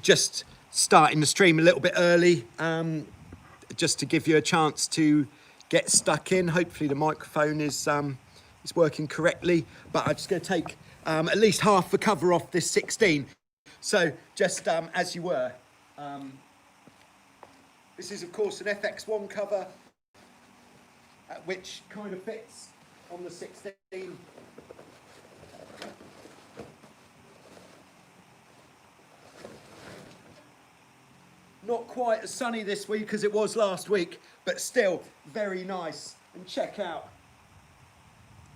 Just starting the stream a little bit early, just to give you a chance to get stuck in. Hopefully the microphone is working correctly, but I'm just going to take at least half the cover off this 16. So just as you were, this is of course an FX1 cover, which kind of fits on the 16. Not quite as sunny this week as it was last week, but still very nice. And check out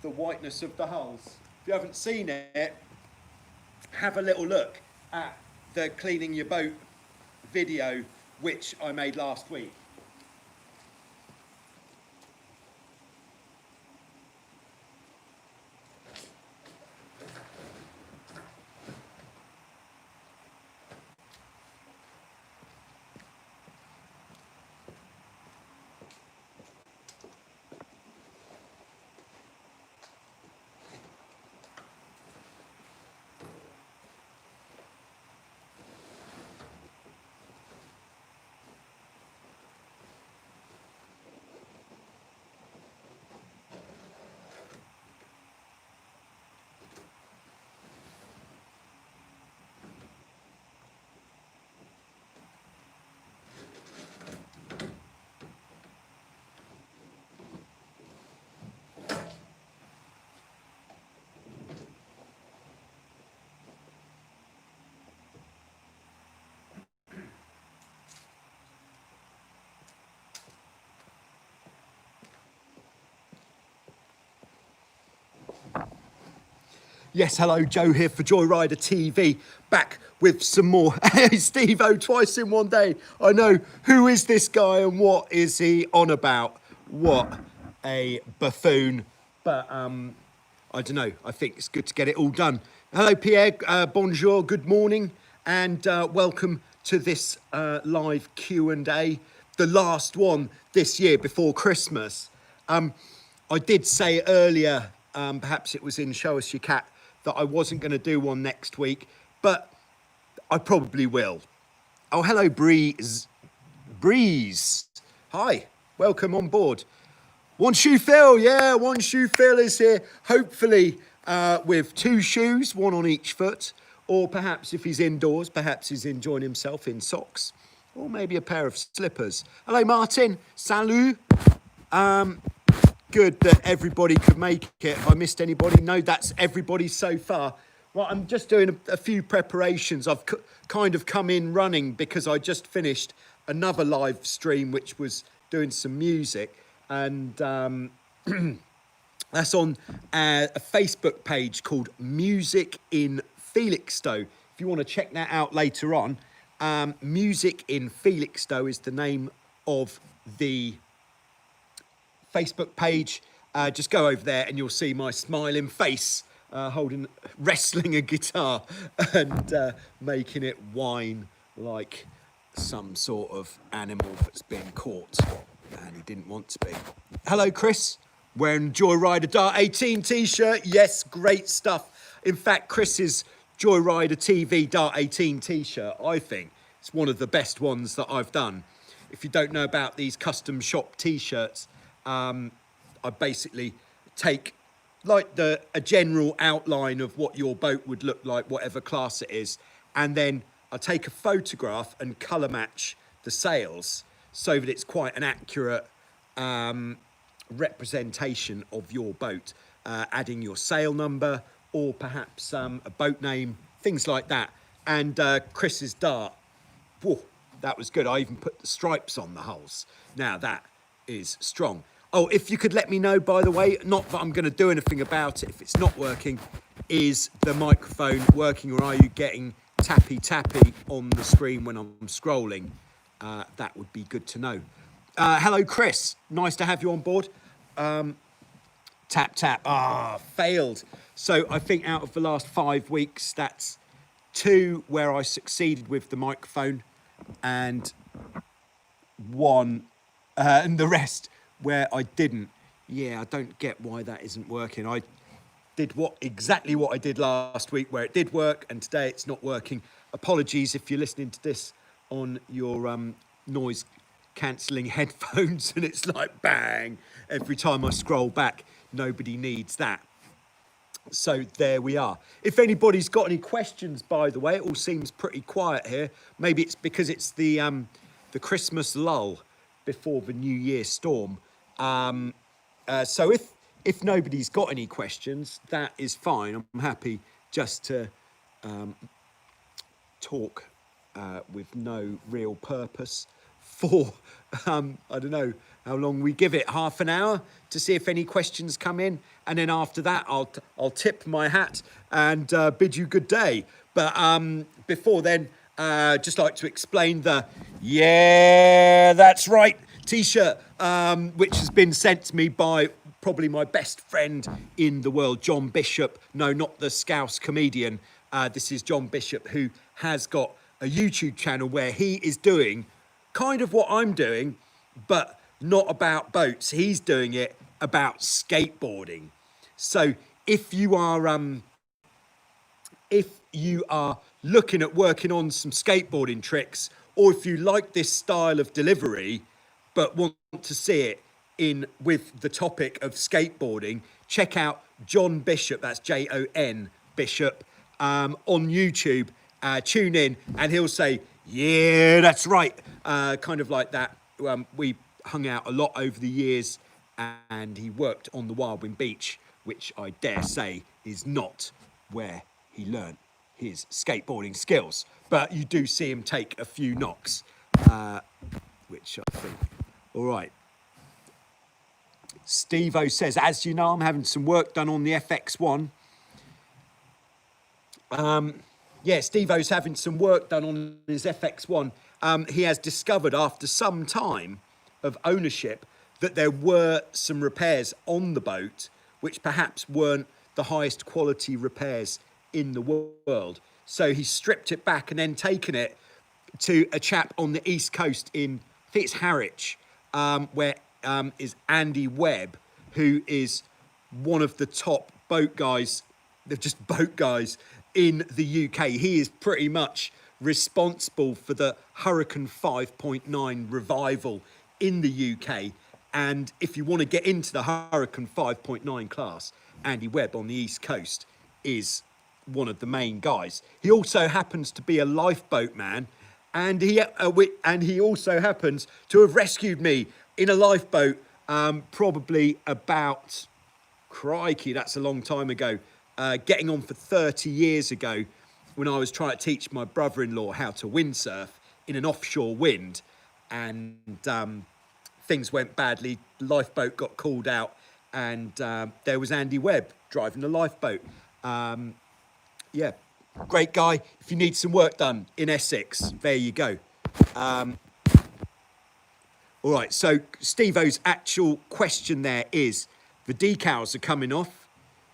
the whiteness of the hulls. If you haven't seen it, have a little look at the cleaning your boat video, which I made last week. Yes, hello, Joe here for Joyrider TV, back with some more. Hey, Steve-O, twice in one day. I know, who is this guy and what is he on about? What a buffoon. But, I don't know, I think it's good to get it all done. Hello, Pierre, bonjour, good morning, and welcome to this live Q&A, the last one this year before Christmas. I did say earlier, perhaps it was in Show Us Your Cat, that I wasn't going to do one next week, but I probably will. Oh, hello, Breeze. Breeze. Hi, welcome on board. One Shoe Phil, yeah, One Shoe Phil is here, hopefully with two shoes, one on each foot, or perhaps if he's indoors, perhaps he's enjoying himself in socks, or maybe a pair of slippers. Hello, Martin. Salut. Good that everybody could make it. If I missed anybody, no, that's everybody so far. Well, I'm just doing a few preparations. I've kind of come in running because I just finished another live stream, which was doing some music. And that's on a Facebook page called Music in Felixstowe. If you want to check that out later on, Music in Felixstowe is the name of the Facebook page. Just go over there and you'll see my smiling face wrestling a guitar and making it whine like some sort of animal that's been caught and he didn't want to be. Hello, Chris, wearing Joyrider.18 t-shirt. Yes, great stuff. In fact, Chris's Joyridertv.18 t-shirt, I think it's one of the best ones that I've done. If you don't know about these custom shop t-shirts, I basically take like a general outline of what your boat would look like, whatever class it is, and then I take a photograph and colour match the sails so that it's quite an accurate representation of your boat, adding your sail number or perhaps a boat name, things like that. And Chris's dart, whoa, that was good. I even put the stripes on the hulls. Now that is strong. Oh, if you could let me know, by the way, not that I'm going to do anything about it if it's not working, is the microphone working or are you getting tappy on the screen when I'm scrolling? That would be good to know. Hello, Chris. Nice to have you on board. Tap. Failed. So I think out of the last 5 weeks, that's 2 where I succeeded with the microphone and 1, and the rest where I didn't. Yeah, I don't get why that isn't working. I did exactly what I did last week where it did work and today it's not working. apologies if you're listening to this on your noise cancelling headphones and it's like bang every time I scroll back. Nobody needs that. So there we are. If anybody's got any questions, by the way, it all seems pretty quiet here. Maybe it's because it's the Christmas lull before the New Year storm. So if nobody's got any questions, that is fine. I'm happy just to talk with no real purpose for, I don't know how long we give it, half an hour to see if any questions come in. And then after that, I'll tip my hat and bid you good day. But before then, just like to explain the "Yeah, that's right" t-shirt, which has been sent to me by probably my best friend in the world, John Bishop. No, not the Scouse comedian. This is John Bishop, who has got a YouTube channel where he is doing kind of what I'm doing, but not about boats. He's doing it about skateboarding. So if you are looking at working on some skateboarding tricks, or if you like this style of delivery but want to see it in with the topic of skateboarding, check out John Bishop, that's Jon Bishop, on YouTube. Tune in and he'll say, "Yeah, that's right," kind of like that. We hung out a lot over the years and he worked on the Wildwind Beach, which I dare say is not where he learnt his skateboarding skills. But you do see him take a few knocks, which I think, all right. Steve-O says, as you know, I'm having some work done on the FX1. Yeah, Steve-O's having some work done on his FX1. He has discovered after some time of ownership that there were some repairs on the boat which perhaps weren't the highest quality repairs in the world. So he stripped it back and then taken it to a chap on the East Coast in, I think it's Harwich, where is Andy Webb, who is one of the top boat guys, they're just boat guys in the UK. He is pretty much responsible for the Hurricane 5.9 revival in the UK. And if you want to get into the Hurricane 5.9 class, Andy Webb on the East Coast is one of the main guys. He also happens to be a lifeboat man, and he also happens to have rescued me in a lifeboat probably about, crikey, that's a long time ago, getting on for 30 years ago, when I was trying to teach my brother-in-law how to windsurf in an offshore wind, and things went badly. The lifeboat got called out, and there was Andy Webb driving the lifeboat. Yeah, great guy. If you need some work done in Essex, there you go. All right, so Steve-O's actual question there is, the decals are coming off.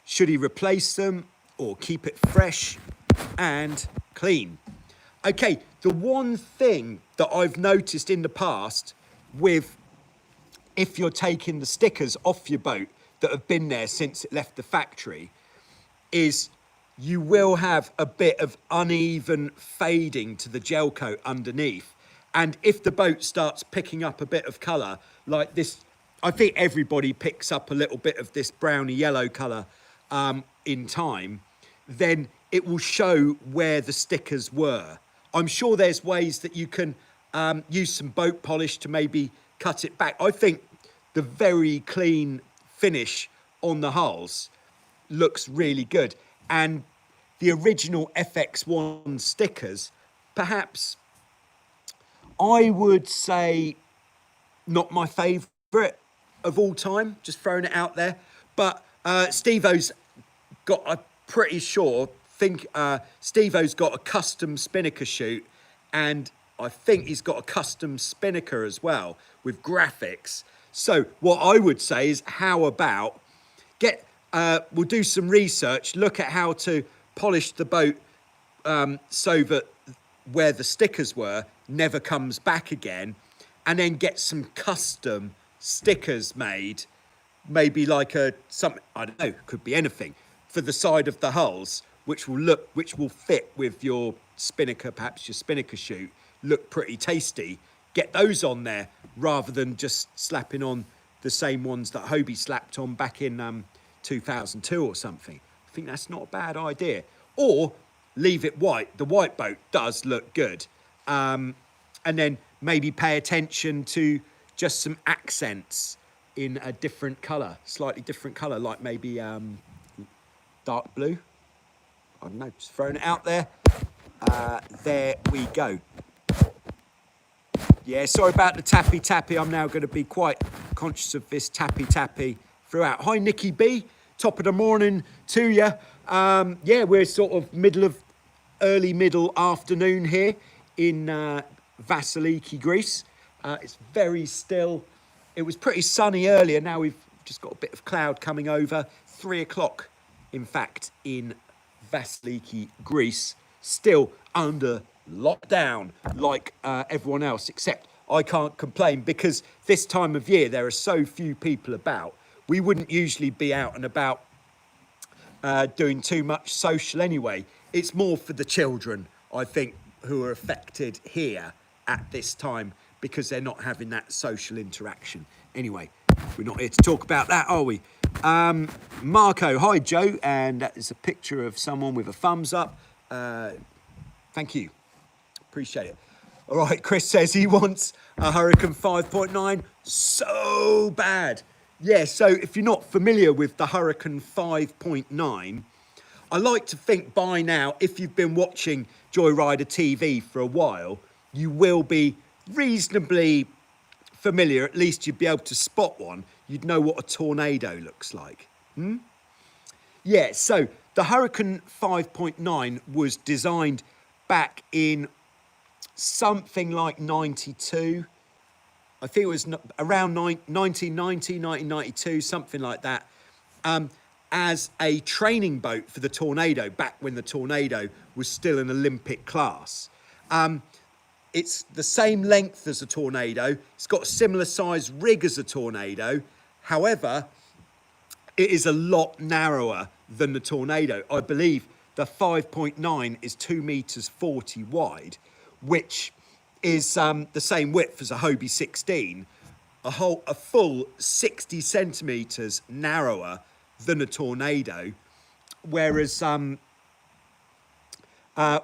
Should he replace them or keep it fresh and clean? Okay, the one thing that I've noticed in the past with, if you're taking the stickers off your boat that have been there since it left the factory, is you will have a bit of uneven fading to the gel coat underneath. And if the boat starts picking up a bit of colour like this, I think everybody picks up a little bit of this browny yellow colour in time, then it will show where the stickers were. I'm sure there's ways that you can use some boat polish to maybe cut it back. I think the very clean finish on the hulls looks really good. And the original FX1 stickers, perhaps, I would say not my favourite of all time, just throwing it out there. But Steve-O's got, I'm pretty sure, Steve-O's got a custom spinnaker chute, and I think he's got a custom spinnaker as well with graphics. So what I would say is, how about we'll do some research, look at how to polish the boat so that where the stickers were never comes back again, and then get some custom stickers made, maybe like something, I don't know, could be anything, for the side of the hulls, which will fit with your spinnaker, perhaps your spinnaker chute, look pretty tasty, get those on there rather than just slapping on the same ones that Hobie slapped on back in 2002 or something. I think that's not a bad idea. Or leave it white. The white boat does look good. And then maybe pay attention to just some accents in a different colour, slightly different colour, like maybe dark blue. I don't know, just throwing it out there. There we go. Yeah, sorry about the tappy. I'm now going to be quite conscious of this tappy throughout. Hi, Nikki B. Top of the morning to you. Yeah, we're sort of early middle afternoon here in Vasiliki, Greece. It's very still. It was pretty sunny earlier. Now we've just got a bit of cloud coming over. 3 o'clock, in fact, in Vasiliki, Greece. Still under lockdown like everyone else, except I can't complain because this time of year there are so few people about. We wouldn't usually be out and about doing too much social anyway. It's more for the children, I think, who are affected here at this time because they're not having that social interaction. Anyway, we're not here to talk about that, are we? Marco, hi Joe, and that is a picture of someone with a thumbs up. Thank you, appreciate it. All right, Chris says he wants a Hurricane 5.9 so bad. Yeah, so if you're not familiar with the Hurricane 5.9, I like to think by now, if you've been watching Joyrider TV for a while, you will be reasonably familiar. At least you'd be able to spot one. You'd know what a tornado looks like. Yeah, so the Hurricane 5.9 was designed back in something like 92. I think it was around 1990, 1992, something like that, as a training boat for the Tornado, back when the Tornado was still an Olympic class. It's the same length as a Tornado. It's got a similar size rig as a Tornado. However, it is a lot narrower than the Tornado. I believe the 5.9 is 2 meters 40 wide, which is the same width as a Hobie 16, a full 60 centimeters narrower than a Tornado, whereas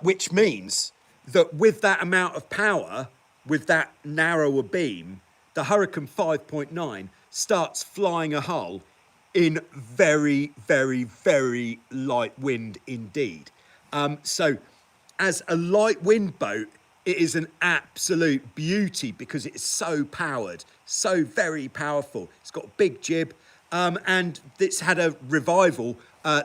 which means that with that amount of power, with that narrower beam, the Hurricane 5.9 starts flying a hull in very, very, very light wind indeed. So as a light wind boat, it is an absolute beauty because it's so powered, so very powerful. It's got a big jib, and it's had a revival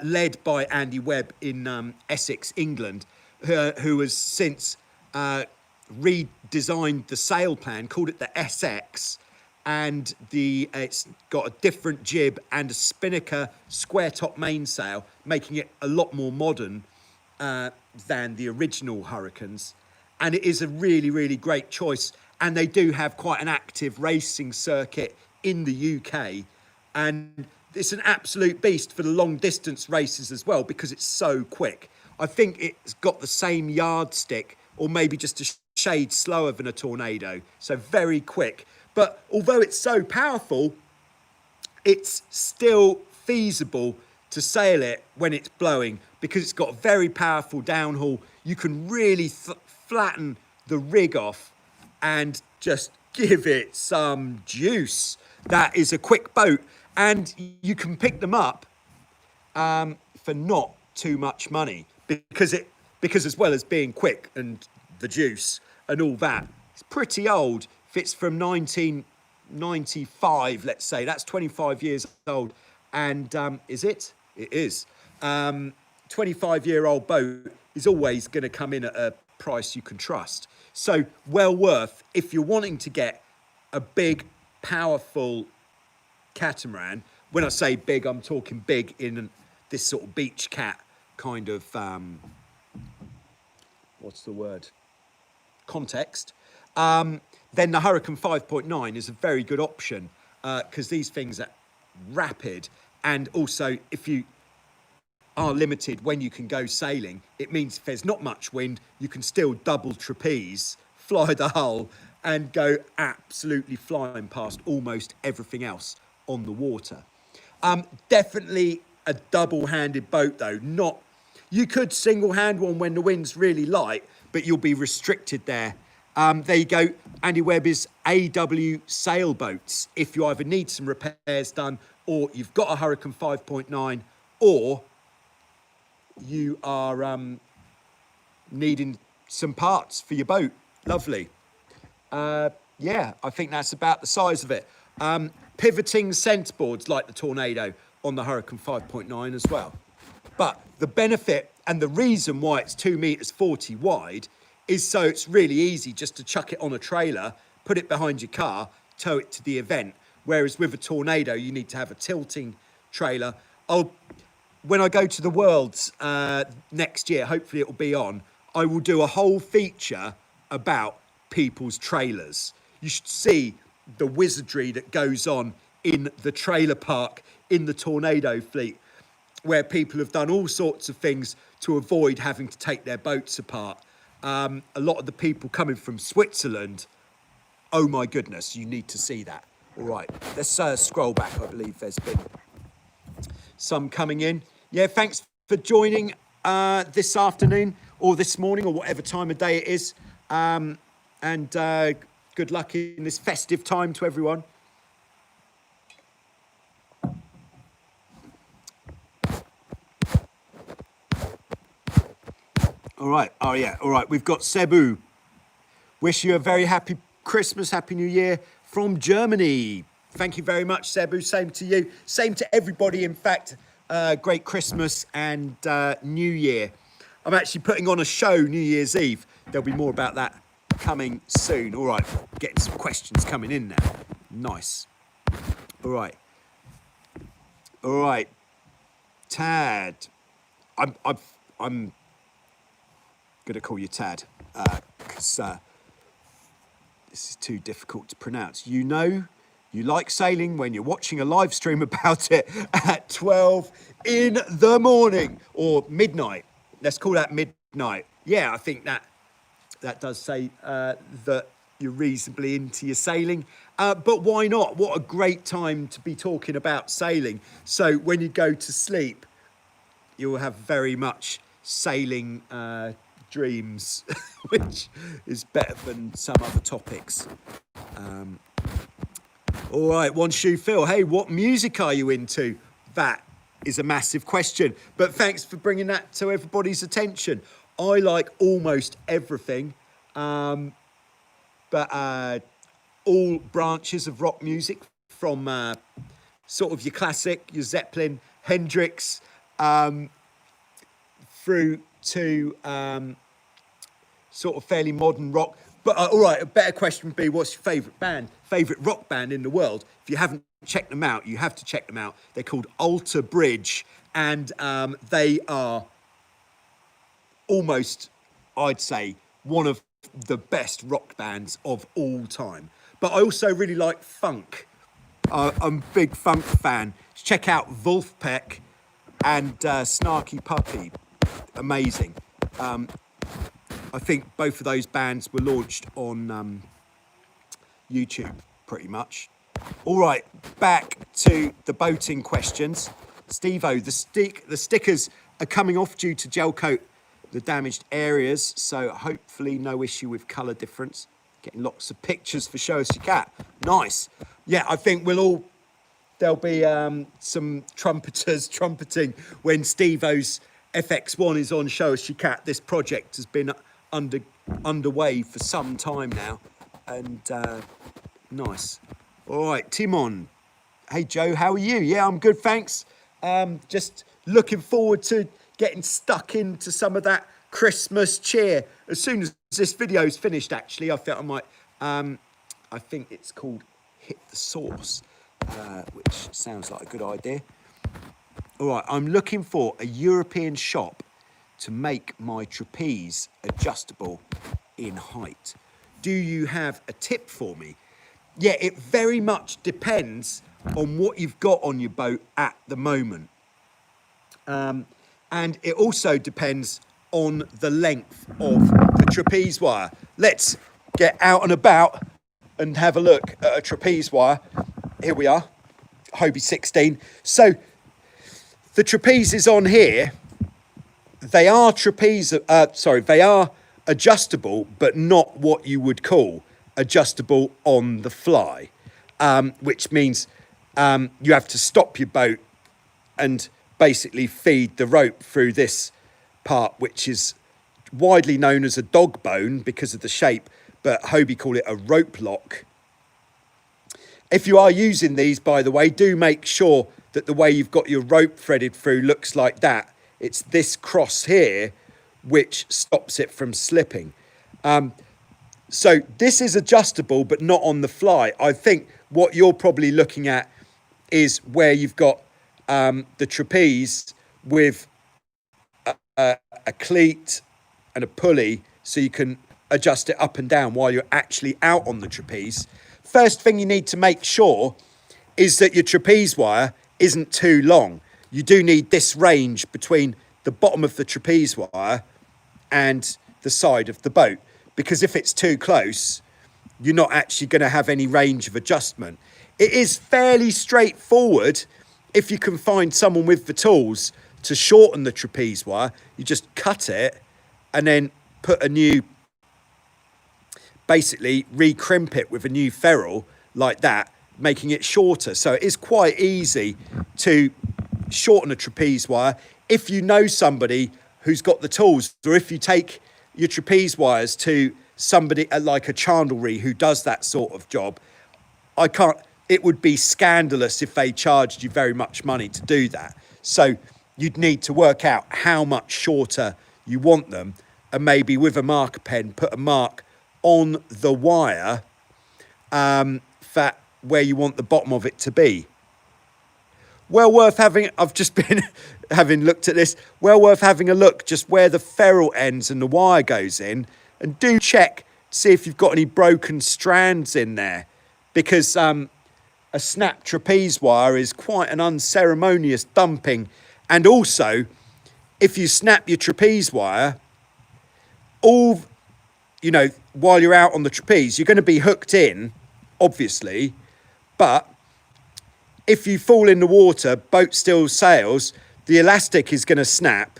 led by Andy Webb in Essex, England, who has since redesigned the sail plan, called it the SX, and it's got a different jib and a spinnaker square top mainsail, making it a lot more modern than the original Hurricanes. And it is a really, really great choice. And they do have quite an active racing circuit in the UK. And it's an absolute beast for the long distance races as well, because it's so quick. I think it's got the same yardstick, or maybe just a shade slower than a Tornado. So very quick. But although it's so powerful, it's still feasible to sail it when it's blowing, because it's got a very powerful downhaul. You can really flatten the rig off and just give it some juice. That is a quick boat, and you can pick them up for not too much money, because as well as being quick and the juice and all that, it's pretty old. If it's from 1995, let's say, that's 25 years old. And is it? It is. 25-year-old boat is always going to come in at a price you can trust. So well worth, if you're wanting to get a big, powerful catamaran. When I say big, I'm talking big in this sort of beach cat kind of, what's the word? Context. Then the Hurricane 5.9 is a very good option because these things are rapid. And also, if you are limited when you can go sailing. It means if there's not much wind, you can still double trapeze, fly the hull, and go absolutely flying past almost everything else on the water. Definitely a double-handed boat though. Not, you could single-hand one when the wind's really light, but you'll be restricted there. There you go, Andy Webber's AW sailboats. If you either need some repairs done, or you've got a Hurricane 5.9, or you are needing some parts for your boat. Lovely. Yeah, I think that's about the size of it. Pivoting centreboards like the Tornado on the Hurricane 5.9 as well. But the benefit and the reason why it's 2 meters 40 wide is so it's really easy just to chuck it on a trailer, put it behind your car, tow it to the event. Whereas with a Tornado, you need to have a tilting trailer. When I go to the Worlds next year, hopefully it will be on, I will do a whole feature about people's trailers. You should see the wizardry that goes on in the trailer park in the Tornado fleet, where people have done all sorts of things to avoid having to take their boats apart. A lot of the people coming from Switzerland, oh my goodness, you need to see that. All right, let's scroll back. I believe there's been some coming in. Yeah, thanks for joining this afternoon or this morning or whatever time of day it is. And good luck in this festive time to everyone. All right, oh yeah, all right, we've got Cebu. Wish you a very happy Christmas, Happy New Year from Germany. Thank you very much, Cebu, same to you. Same to everybody, in fact. Great Christmas and New Year. I'm actually putting on a show New Year's Eve. There'll be more about that coming soon. All right, getting some questions coming in now. Nice. All right. All right. Tad. I'm going to call you Tad because this is too difficult to pronounce. You know, you like sailing when you're watching a live stream about it at 12 in the morning or midnight. Let's call that midnight. Yeah, I think that does say that you're reasonably into your sailing. But why not? What a great time to be talking about sailing. So when you go to sleep, you'll have very much sailing dreams, which is better than some other topics. All right, One Shoe Phil. Hey, what music are you into? That is a massive question, but thanks for bringing that to everybody's attention. I like almost everything, but all branches of rock music, from sort of your classic, your Zeppelin, Hendrix, through to sort of fairly modern rock. But all right, a better question would be, what's your favourite rock band in the world? If you haven't checked them out, you have to check them out. They're called Alter Bridge, and they are almost, I'd say, one of the best rock bands of all time. But I also really like funk. I'm a big funk fan. Check out Wolfpack and Snarky Puppy. Amazing. I think both of those bands were launched on YouTube, pretty much. All right, back to the boating questions. Steve-O, the stickers are coming off due to gel coat the damaged areas, so hopefully no issue with colour difference. Getting lots of pictures for Show Us Your Cat. Nice. Yeah, I think there'll be some trumpeters trumpeting when Steve-O's FX1 is on Show Us Your Cat. This project has been underway for some time now, and nice. All right, Timon. Hey Joe, how are you? Yeah, I'm good, thanks. Just looking forward to getting stuck into some of that Christmas cheer. As soon as this video's finished, actually, I felt I might, I think it's called Hit the Sauce, which sounds like a good idea. All right, I'm looking for a European shop to make my trapeze adjustable in height. Do you have a tip for me? Yeah, it very much depends on what you've got on your boat at the moment. And it also depends on the length of the trapeze wire. Let's get out and about and have a look at a trapeze wire. Here we are, Hobie 16. So the trapezes on here, they are they are adjustable, but not what you would call adjustable on the fly, which means you have to stop your boat and basically feed the rope through this part, which is widely known as a dog bone because of the shape, but Hobie call it a rope lock. If you are using these, by the way, do make sure that the way you've got your rope threaded through looks like that. It's this cross here which stops it from slipping. So this is adjustable, but not on the fly. I think what you're probably looking at is where you've got the trapeze with a cleat and a pulley, so you can adjust it up and down while you're actually out on the trapeze. First thing you need to make sure is that your trapeze wire isn't too long. You do need this range between the bottom of the trapeze wire and the side of the boat, because if it's too close, you're not actually going to have any range of adjustment. It is fairly straightforward if you can find someone with the tools to shorten the trapeze wire. You just cut it and then put a new, basically re-crimp it with a new ferrule like that, making it shorter. So it is quite easy to shorten a trapeze wire if you know somebody who's got the tools, or if you take your trapeze wires to somebody like a chandlery who does that sort of job. It would be scandalous if they charged you very much money to do that. So you'd need to work out how much shorter you want them, and maybe with a marker pen put a mark on the wire for where you want the bottom of it to be. Well worth having, I've just been having looked at this, well worth having a look just where the ferrule ends and the wire goes in, and do check, see if you've got any broken strands in there, because a snap trapeze wire is quite an unceremonious dumping. And also, if you snap your trapeze wire, while you're out on the trapeze, you're going to be hooked in, obviously, but if you fall in the water, boat still sails, the elastic is going to snap,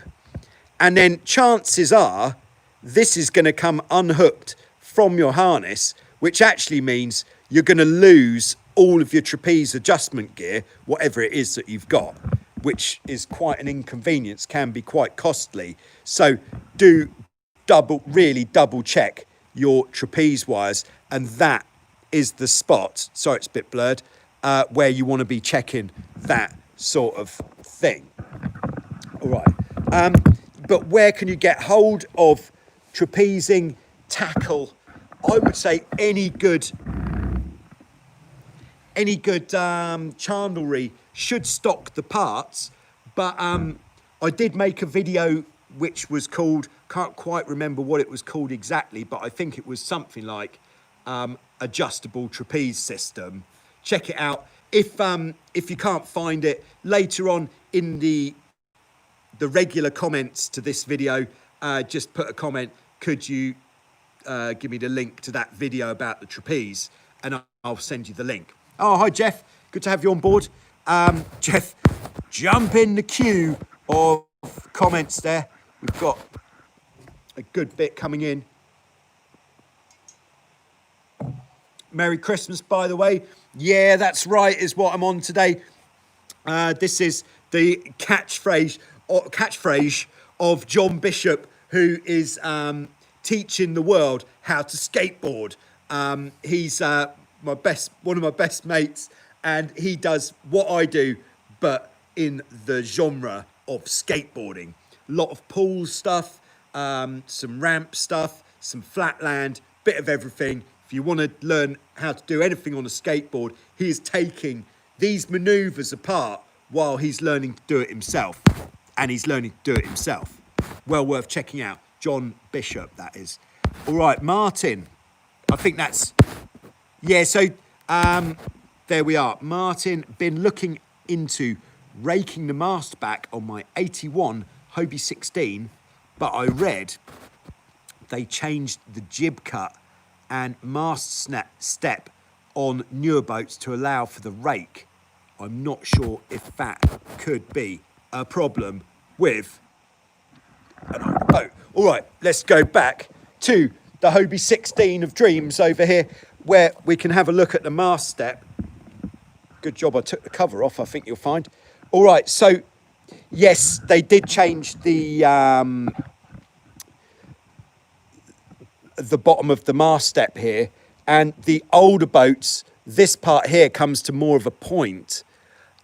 and then chances are this is going to come unhooked from your harness, which actually means you're going to lose all of your trapeze adjustment gear, whatever it is that you've got, which is quite an inconvenience, can be quite costly. So do really double check your trapeze wires, and that is the spot, sorry it's a bit blurred, where you want to be checking that sort of thing. All right, but where can you get hold of trapezing tackle? I would say any good chandlery should stock the parts, but I did make a video which was called, can't quite remember what it was called exactly, but I think it was something like adjustable trapeze system. Check it out. If you can't find it, later on in the regular comments to this video, just put a comment, could you give me the link to that video about the trapeze, and I'll send you the link. Oh, hi Jeff, good to have you on board. Jeff, jump in the queue of comments there. We've got a good bit coming in. Merry Christmas, by the way. Yeah, that's right, is what I'm on today. This is the catchphrase of John Bishop, who is teaching the world how to skateboard. He's one of my best mates, and he does what I do, but in the genre of skateboarding. A lot of pool stuff, some ramp stuff, some flatland, bit of everything. If you want to learn how to do anything on a skateboard, he is taking these maneuvers apart while he's learning to do it himself. And he's learning to do it himself. Well worth checking out. John Bishop, that is. All right, Martin. I think that's... Yeah, so there we are. Martin, been looking into raking the mast back on my 81 Hobie 16, but I read they changed the jib cut and mast step on newer boats to allow for the rake. I'm not sure if that could be a problem with an older boat. All right, let's go back to the Hobie 16 of dreams over here, where we can have a look at the mast step. Good job I took the cover off, I think you'll find. All right, so yes, they did change the bottom of the mast step here, and the older boats, this part here comes to more of a point.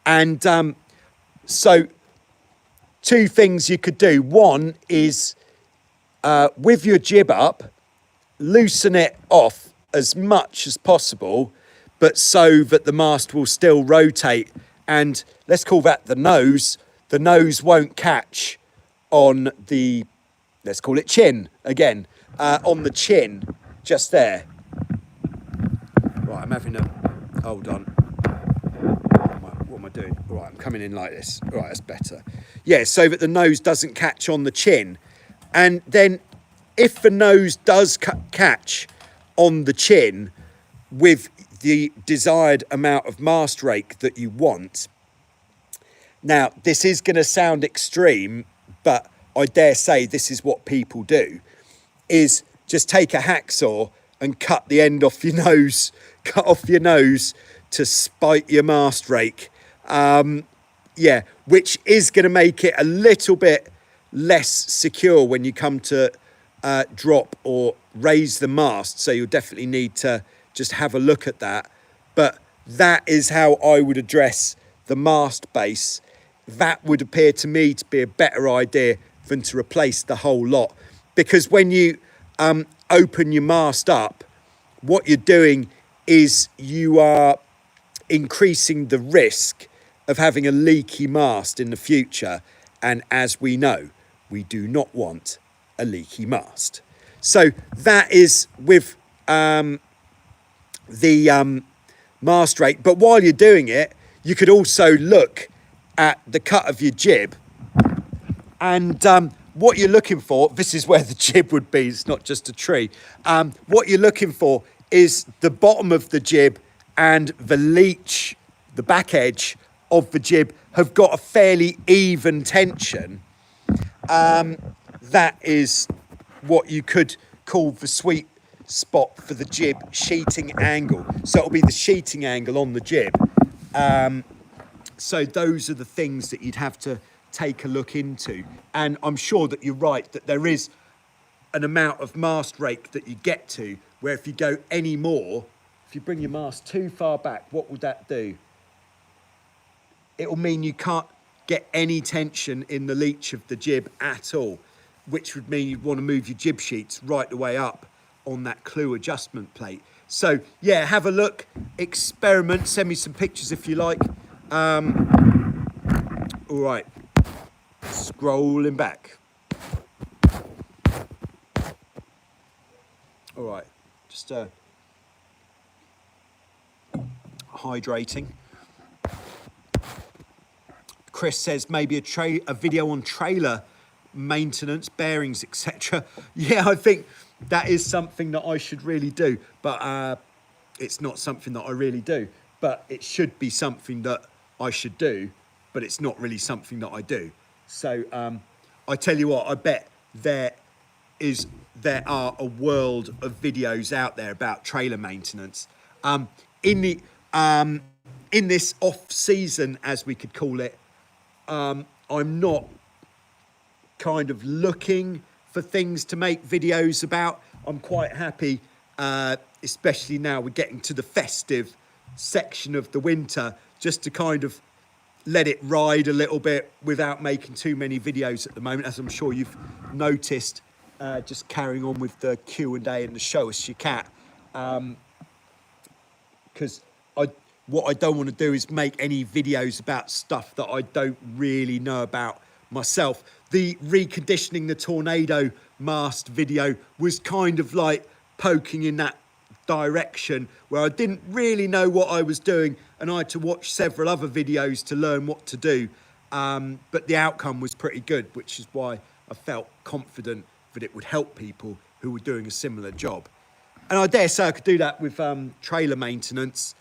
And so two things you could do. One is with your jib up, loosen it off as much as possible, but so that the mast will still rotate. And let's call that the nose. The nose won't catch on the, let's call it chin again, on the chin, just there. Right, I'm having a, hold on. What am I doing? All right, I'm coming in like this. All right, that's better. Yeah, so that the nose doesn't catch on the chin. And then if the nose does catch on the chin with the desired amount of mast rake that you want, now this is going to sound extreme, but I dare say this is what people do, is just take a hacksaw and cut the end off your nose, cut off your nose to spite your mast rake. Yeah, which is going to make it a little bit less secure when you come to drop or raise the mast. So you'll definitely need to just have a look at that. But that is how I would address the mast base. That would appear to me to be a better idea than to replace the whole lot. Because when you open your mast up, what you're doing is you are increasing the risk of having a leaky mast in the future. And as we know, we do not want a leaky mast. So that is with the mast rake. But while you're doing it, you could also look at the cut of your jib. And what you're looking for, this is where the jib would be, it's not just a tree. What you're looking for is the bottom of the jib and the leech, the back edge of the jib have got a fairly even tension. That is what you could call the sweet spot for the jib sheeting angle. So it'll be the sheeting angle on the jib. So those are the things that you'd have to take a look into. And I'm sure that you're right, that there is an amount of mast rake that you get to, where if you go any more, if you bring your mast too far back, what would that do? It will mean you can't get any tension in the leech of the jib at all, which would mean you'd want to move your jib sheets right the way up on that clue adjustment plate. So yeah, have a look, experiment, send me some pictures if you like. All right, scrolling back. All right, just hydrating. Chris says maybe a video on trailer maintenance, bearings, etc. Yeah, I think that is something that I should really do, but it's not something that I really do. But it should be something that I should do, but it's not really something that I do. So I tell you what, I bet there are a world of videos out there about trailer maintenance. In this off season, as we could call it, I'm not kind of looking for things to make videos about. I'm quite happy, especially now we're getting to the festive section of the winter, just to kind of let it ride a little bit without making too many videos at the moment, as I'm sure you've noticed. Just carrying on with the Q&A and the show us your cat, because what I don't want to do is make any videos about stuff that I don't really know about myself. The reconditioning the tornado mast video was kind of like poking in that direction, where I didn't really know what I was doing, and I had to watch several other videos to learn what to do. but the outcome was pretty good, which is why I felt confident that it would help people who were doing a similar job. And I dare say I could do that with trailer maintenance.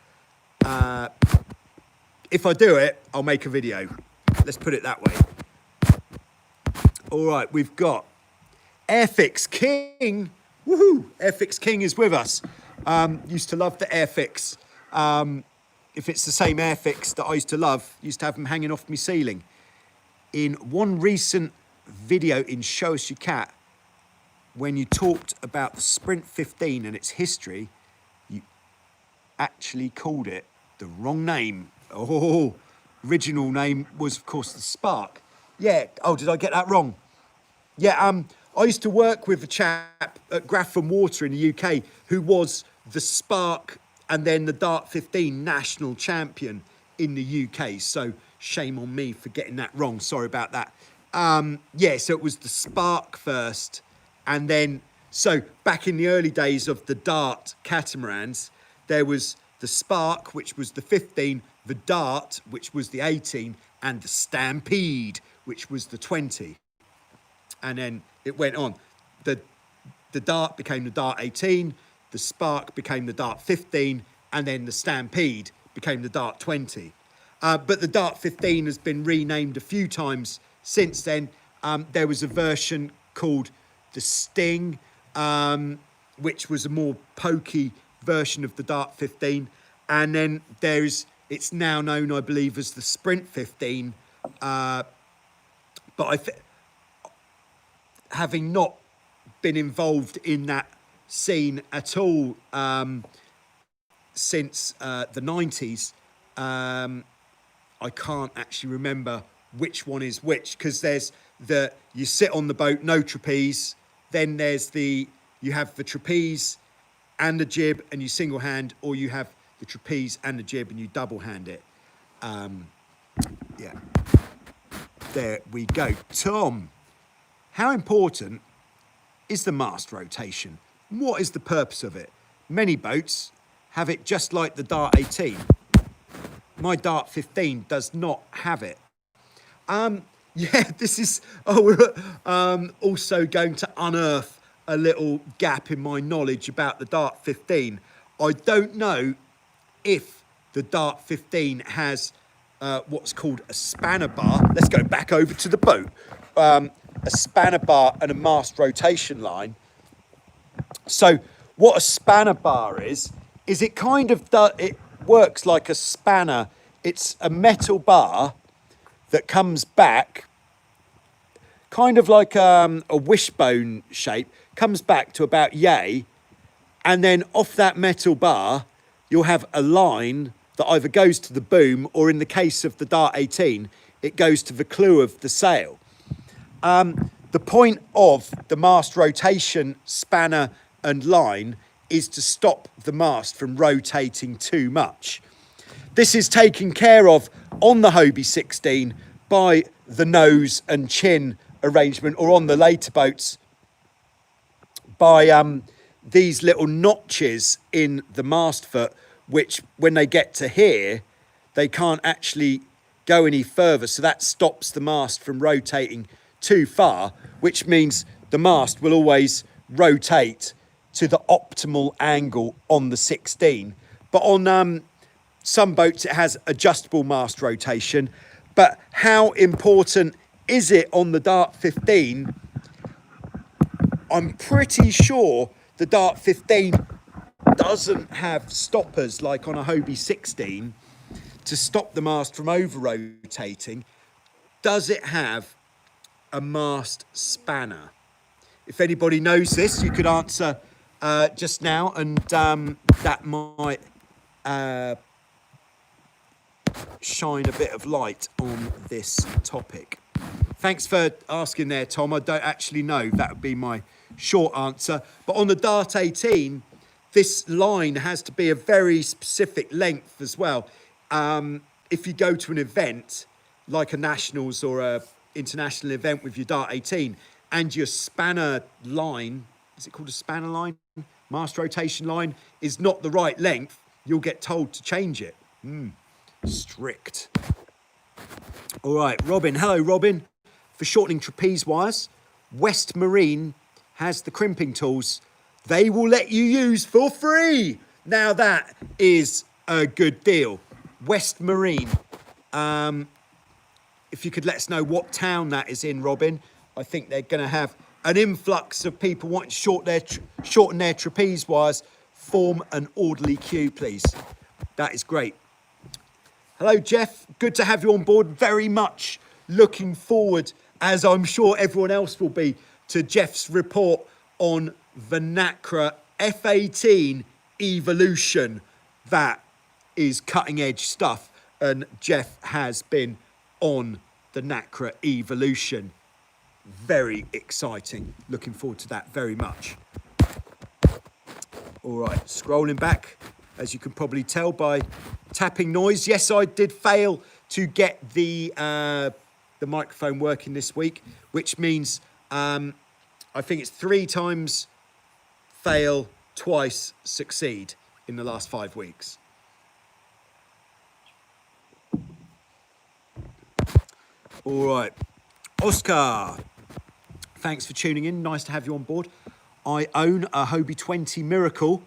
If I do it, I'll make a video. Let's put it that way. All right, we've got Airfix King. Woohoo! Airfix King is with us. Used to love the Airfix. If it's the same Airfix that I used to love, used to have them hanging off my ceiling. In one recent video in Show Us Your Cat, when you talked about the Sprint 15 and its history, you actually called it the wrong name. Oh, original name was, of course, the Spark. Yeah, oh, did I get that wrong? Yeah, I used to work with a chap at Grafton Water in the UK who was the Spark and then the Dart 15 national champion in the UK. So shame on me for getting that wrong. Sorry about that. Yeah, so it was the Spark first. And then, so back in the early days of the Dart catamarans, there was the Spark, which was the 15, the Dart, which was the 18, and the Stampede, which was the 20. And then it went on. The Dart became the Dart 18, the Spark became the Dart 15, and then the Stampede became the Dart 20. But the Dart 15 has been renamed a few times since then. There was a version called the Sting, which was a more pokey version of the Dart 15. And then it's now known, I believe, as the Sprint 15. But having not been involved in that scene at all since the 90s, I can't actually remember which one is which, because there's you sit on the boat, no trapeze, then there's you have the trapeze and the jib and you single hand, or you have the trapeze and the jib and you double hand it. Yeah, there we go. Tom, how important is the mast rotation? What is the purpose of it? Many boats have it just like the Dart 18. My Dart 15 does not have it. Yeah, this is, we're also going to unearth a little gap in my knowledge about the Dart 15. I don't know if the Dart 15 has what's called a spanner bar. Let's go back over to the boat. A spanner bar and a mast rotation line. So what a spanner bar is it kind of it works like a spanner. It's a metal bar that comes back, kind of like a wishbone shape, comes back to about yay, and then off that metal bar, you'll have a line that either goes to the boom, or in the case of the Dart 18, it goes to the clew of the sail. The point of the mast rotation spanner and line is to stop the mast from rotating too much. This is taken care of on the Hobie 16 by the nose and chin arrangement, or on the later boats by these little notches in the mast foot, which when they get to here, they can't actually go any further. So that stops the mast from rotating too far, which means the mast will always rotate to the optimal angle on the 16. But on some boats, it has adjustable mast rotation. But how important is it on the Dart 15? I'm pretty sure the Dart 15 doesn't have stoppers like on a Hobie 16 to stop the mast from over-rotating. Does it have a mast spanner? If anybody knows this, you could answer just now, and that might shine a bit of light on this topic. Thanks for asking there, Tom. I don't actually know. That would be my short answer. But on the Dart 18, this line has to be a very specific length as well. If you go to an event, like a nationals or a international event with your Dart 18, and your spanner line, is it called a spanner line? Mast rotation line is not the right length, you'll get told to change it. Strict. All right, Robin. Hello, Robin. For shortening trapeze wires, West Marine has the crimping tools they will let you use for free. Now that is a good deal. West Marine. If you could let us know what town that is in, Robin. I think they're going to have an influx of people wanting to shorten their trapeze wires. Form an orderly queue, please. That is great. Hello, Jeff. Good to have you on board. Very much looking forward, as I'm sure everyone else will be, to Jeff's report on the NACRA F18 Evolution. That is cutting edge stuff, and Jeff has been on the NACRA Evolution. Very exciting. Looking forward to that very much. All right, scrolling back, as you can probably tell by tapping noise. Yes, I did fail to get the microphone working this week, which means I think it's 3 times fail, twice succeed in the last 5 weeks. All right, Oscar, thanks for tuning in. Nice to have you on board. I own a Hobie 20 Miracle.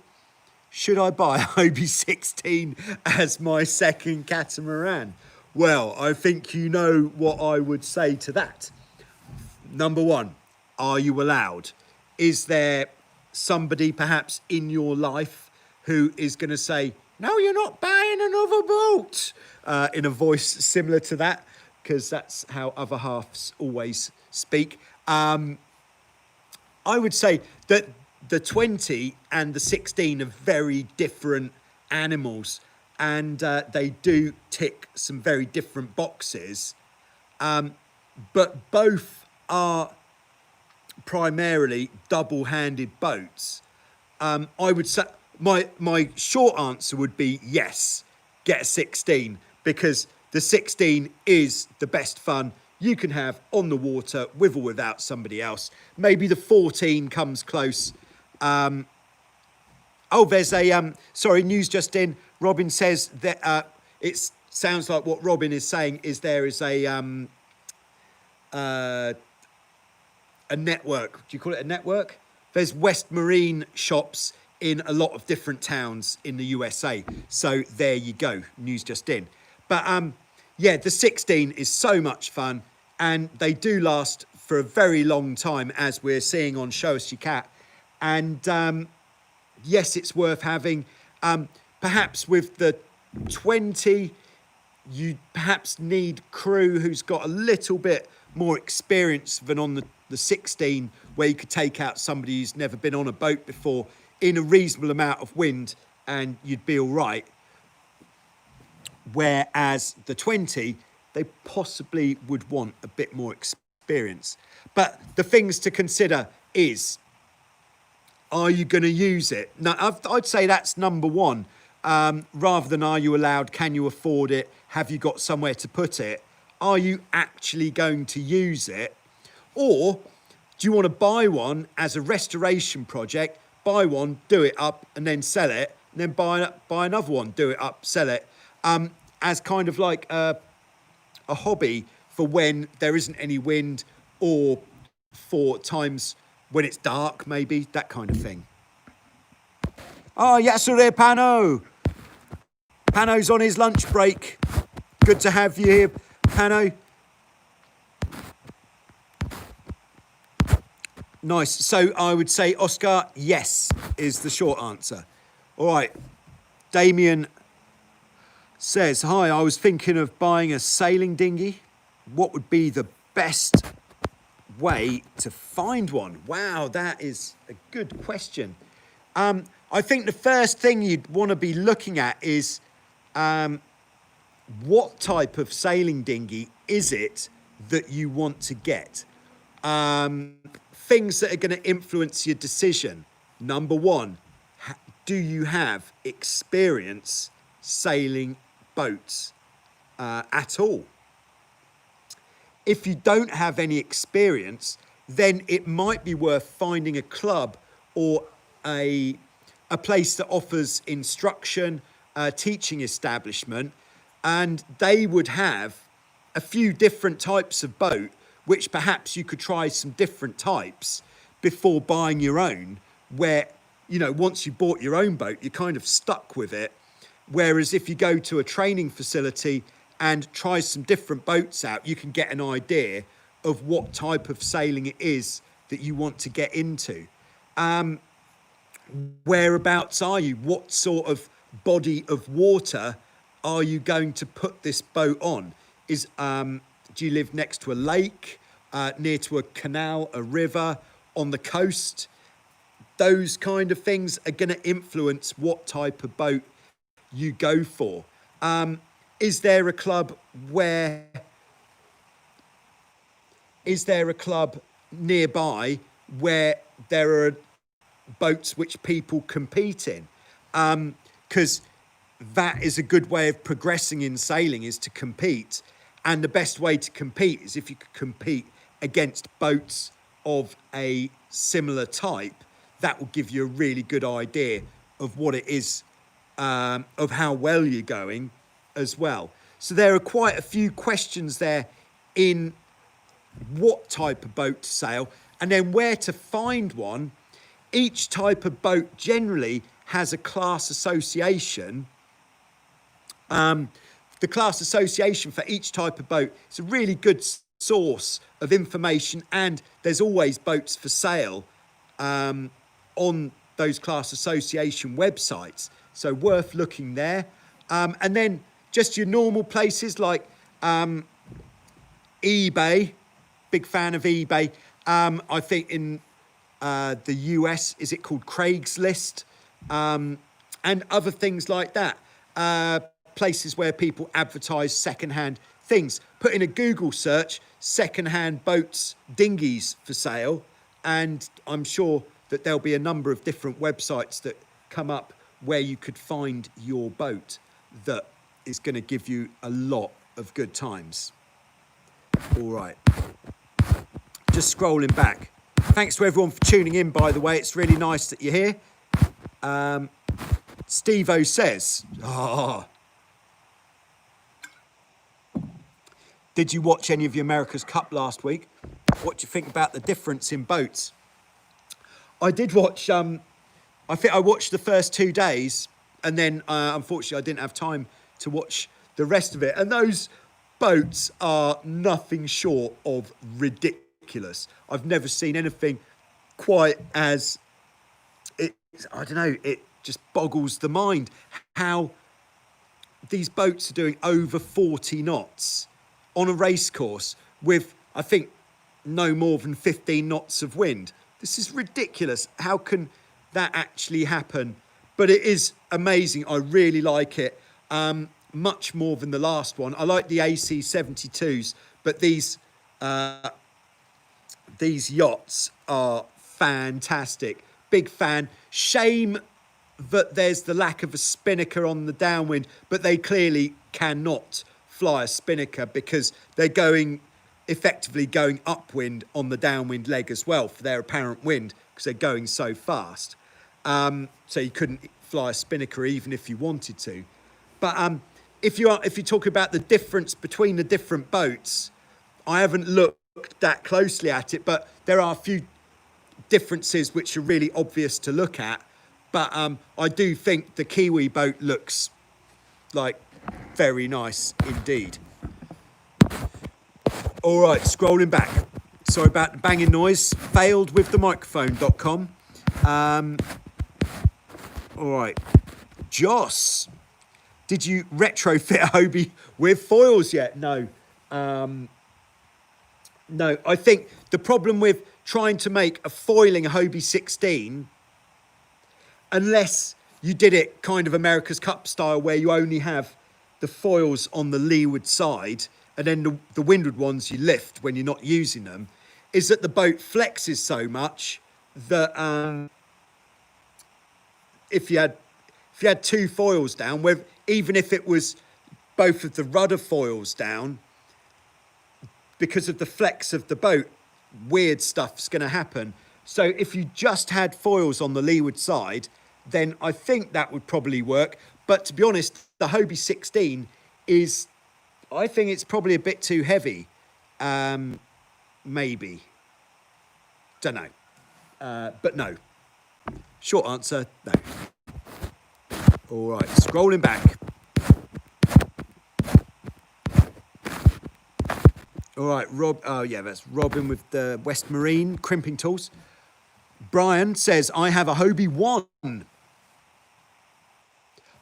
Should I buy a Hobie 16 as my second catamaran? Well, I think you know what I would say to that. Number one, are you allowed? Is there somebody perhaps in your life who is going to say, no, you're not buying another boat, in a voice similar to that? Because that's how other halves always speak. I would say that the 20 and the 16 are very different animals, and they do tick some very different boxes. But both are primarily double-handed boats. I would say my short answer would be yes, get a 16, because the 16 is the best fun you can have on the water with or without somebody else. Maybe the 14 comes close. Oh, there's a, sorry, news just in. Robin says that it sounds like what Robin is saying is there is a network. Do you call it a network? There's West Marine shops in a lot of different towns in the USA. So there you go, news just in. But yeah, the 16 is so much fun, and they do last for a very long time, as we're seeing on Show Us Your Cat. And yes, it's worth having. Perhaps with the 20, you perhaps need crew who's got a little bit more experience than on the 16, where you could take out somebody who's never been on a boat before in a reasonable amount of wind and you'd be all right. Whereas the 20, they possibly would want a bit more experience. But the things to consider is, are you going to use it? Now, I'd say that's number one. Rather than are you allowed, can you afford it, have you got somewhere to put it? Are you actually going to use it? Or do you want to buy one as a restoration project, buy one, do it up and then sell it, and then buy another one, do it up, sell it, as kind of like a hobby for when there isn't any wind, or for times when it's dark, maybe, that kind of thing. Oh, Yasure Pano. Pano's on his lunch break. Good to have you here, Pano. Nice. So I would say, Oscar, yes, is the short answer. All right. Damien says, hi, I was thinking of buying a sailing dinghy. What would be the best way to find one? Wow, that is a good question. I think the first thing you'd want to be looking at is what type of sailing dinghy is it that you want to get? Things that are going to influence your decision. Number one, do you have experience sailing boats at all? If you don't have any experience, then it might be worth finding a club or a place that offers instruction, teaching establishment, and they would have a few different types of boat, which perhaps you could try some different types before buying your own, where, you know, once you bought your own boat, you're kind of stuck with it. Whereas if you go to a training facility and try some different boats out, you can get an idea of what type of sailing it is that you want to get into. Whereabouts are you? What sort of body of water are you going to put this boat on? Do you live next to a lake, near to a canal, a river, on the coast? Those kind of things are going to influence what type of boat you go for. Is there a club nearby where there are boats which people compete in? Because that is a good way of progressing in sailing, is to compete. And the best way to compete is if you could compete against boats of a similar type. That will give you a really good idea of what it is, of how well you're going as well. So there are quite a few questions there in what type of boat to sail, and then where to find one. Each type of boat generally has a class association. The class association for each type of boat is a really good source of information, and there's always boats for sale on those class association websites, so worth looking there. And then just your normal places like eBay, big fan of eBay. I think in the US, is it called Craigslist? And other things like that. Places where people advertise secondhand things. Put in a Google search, secondhand boats, dinghies for sale, and I'm sure that there'll be a number of different websites that come up where you could find your boat that is going to give you a lot of good times. All right. Just scrolling back. Thanks to everyone for tuning in, by the way. It's really nice that you're here. Steve-O says, did you watch any of the America's Cup last week? What do you think about the difference in boats? I did watch, I think I watched the first 2 days, and then unfortunately I didn't have time to watch the rest of it. And those boats are nothing short of ridiculous. I've never seen anything quite as, I don't know, it just boggles the mind how these boats are doing over 40 knots on a race course with, I think, no more than 15 knots of wind. This is ridiculous. How can that actually happen? But it is amazing. I really like it. Much more than the last one. I like the AC-72s, but these yachts are fantastic. Big fan. Shame that there's the lack of a spinnaker on the downwind, but they clearly cannot fly a spinnaker because they're effectively going upwind on the downwind leg as well for their apparent wind because they're going so fast. So you couldn't fly a spinnaker even if you wanted to. But if you talk about the difference between the different boats, I haven't looked that closely at it, but there are a few differences which are really obvious to look at. But I do think the Kiwi boat looks like very nice indeed. All right, scrolling back. Sorry about the banging noise. Failed with the microphone.com. All right. Joss, did you retrofit a Hobie with foils yet? No. No, I think the problem with trying to make a foiling Hobie 16, unless you did it kind of America's Cup style where you only have the foils on the leeward side and then the windward ones you lift when you're not using them, is that the boat flexes so much that if you had two foils down, even if it was both of the rudder foils down, because of the flex of the boat, weird stuff's going to happen. So if you just had foils on the leeward side, then I think that would probably work. But to be honest, the Hobie 16 is I think it's probably a bit too heavy. Maybe. Don't know. But no. Short answer, no. All right, scrolling back. All right, Rob. Oh, yeah, that's Robin with the West Marine crimping tools. Brian says, I have a Hobie 1.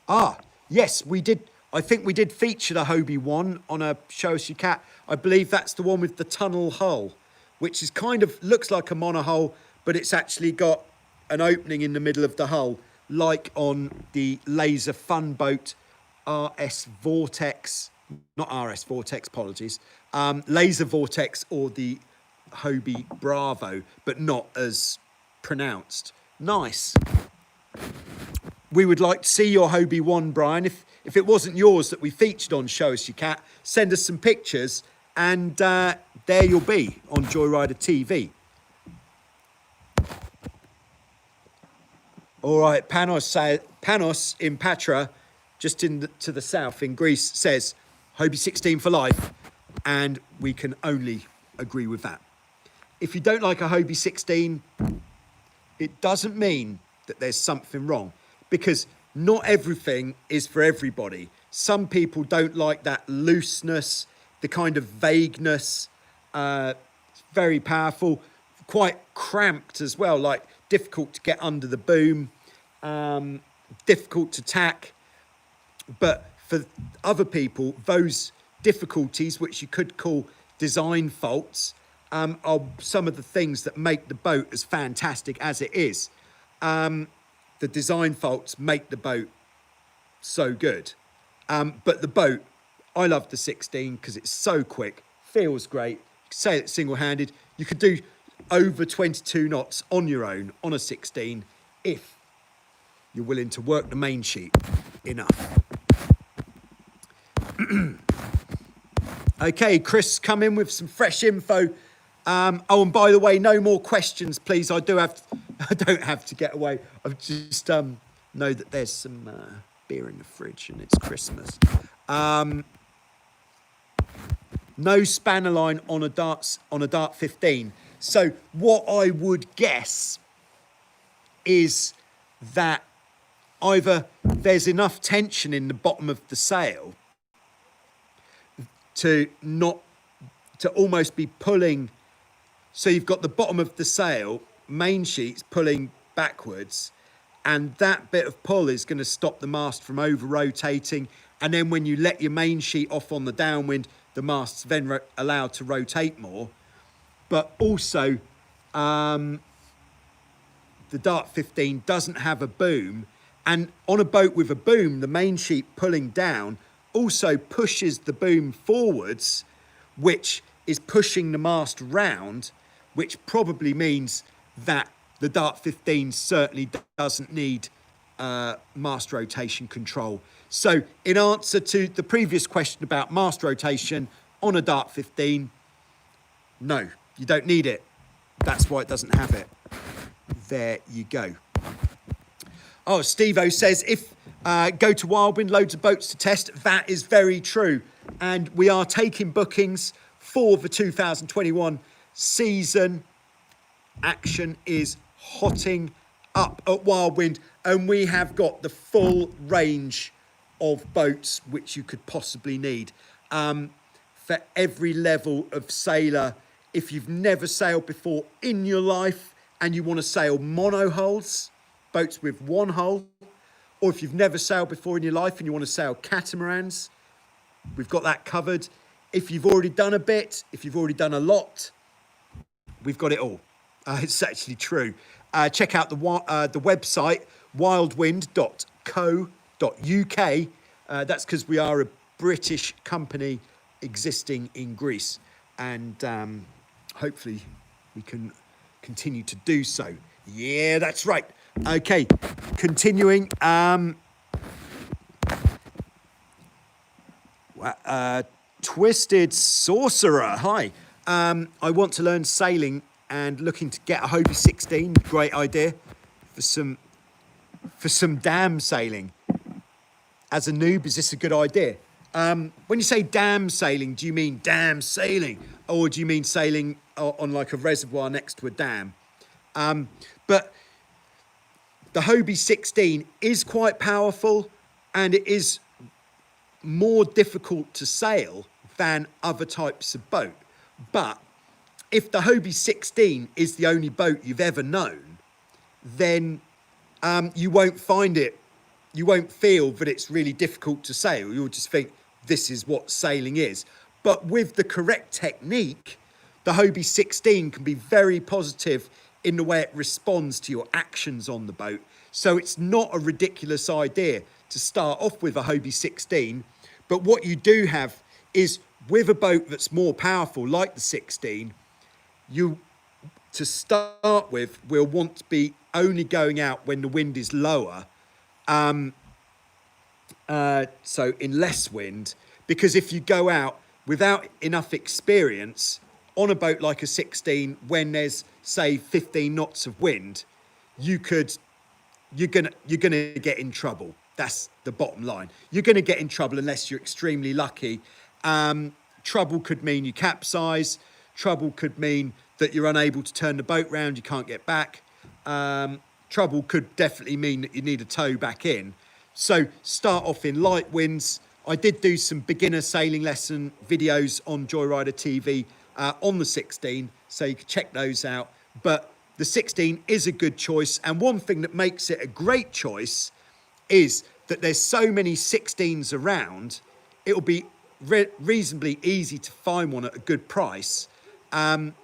Ah, yes, we did. I think we did feature the Hobie 1 on a Show Us Your Cat. I believe that's the one with the tunnel hull, which is kind of, looks like a monohull, but it's actually got an opening in the middle of the hull, like on the Laser Fun Boat RS Vortex, not RS Vortex, apologies, Laser Vortex or the Hobie Bravo, but not as pronounced. Nice. We would like to see your Hobie 1, Brian. If it wasn't yours that we featured on Show Us Your Cat, send us some pictures and there you'll be on Joyrider TV. All right, Panos in Patra, just to the south in Greece, says Hobie 16 for life, and we can only agree with that. If you don't like a Hobie 16, it doesn't mean that there's something wrong, because not everything is for everybody. Some people don't like that looseness, the kind of vagueness. It's very powerful, quite cramped as well, like difficult to get under the boom, difficult to tack. But for other people, those difficulties, which you could call design faults, are some of the things that make the boat as fantastic as it is. The design faults make the boat so good. But the boat, I love the 16 because it's so quick, feels great. You can sail it single-handed. You could do over 22 knots on your own on a 16 if you're willing to work the main sheet enough. Okay, Chris, come in with some fresh info. Oh, and by the way, no more questions, please. I don't have to get away. I just know that there's some beer in the fridge and it's Christmas. No spanner line on a Dart 15. So what I would guess is that either there's enough tension in the bottom of the sail to almost be pulling. So you've got the bottom of the sail, main sheets pulling backwards, and that bit of pull is going to stop the mast from over-rotating. And then when you let your main sheet off on the downwind, the mast's then allowed to rotate more. But also, the Dart 15 doesn't have a boom. And on a boat with a boom, the main sheet pulling down also pushes the boom forwards, which is pushing the mast round, which probably means that the Dart 15 certainly doesn't need mast rotation control. So in answer to the previous question about mast rotation on a Dart 15, no, you don't need it. That's why it doesn't have it. There you go. Oh, Steve-O says, if go to Wildwind, loads of boats to test. That is very true. And we are taking bookings for the 2021 season. Action is hotting up at Wildwind, and we have got the full range of boats which you could possibly need. For every level of sailor, if you've never sailed before in your life and you want to sail monohulls, boats with one hull, or if you've never sailed before in your life and you want to sail catamarans, we've got that covered. If you've already done a bit, if you've already done a lot, we've got it all. It's actually true. Check out the website, wildwind.co.uk. That's because we are a British company existing in Greece, and hopefully we can continue to do so. Yeah, that's right. Okay, continuing. Twisted Sorcerer, hi. I want to learn sailing and looking to get a Hobie 16. Great idea for some dam sailing. As a noob, is this a good idea? When you say dam sailing, do you mean dam sailing? Or do you mean sailing on like a reservoir next to a dam? But the Hobie 16 is quite powerful, and it is more difficult to sail than other types of boat. But if the Hobie 16 is the only boat you've ever known, then you won't feel that it's really difficult to sail. You'll just think this is what sailing is. But with the correct technique, the Hobie 16 can be very positive in the way it responds to your actions on the boat. So it's not a ridiculous idea to start off with a Hobie 16. But what you do have is, with a boat that's more powerful, like the 16, you, to start with, will want to be only going out when the wind is lower. So in less wind, because if you go out without enough experience on a boat like a 16, when there's, say, 15 knots of wind, you're gonna get in trouble. That's the bottom line. You're gonna get in trouble unless you're extremely lucky. Trouble could mean you capsize. Trouble could mean that you're unable to turn the boat round, you can't get back. Trouble could definitely mean that you need a tow back in. So start off in light winds. I did do some beginner sailing lesson videos on Joyrider TV on the 16, so you can check those out. But the 16 is a good choice, and one thing that makes it a great choice is that there's so many 16s around, it'll be reasonably easy to find one at a good price, and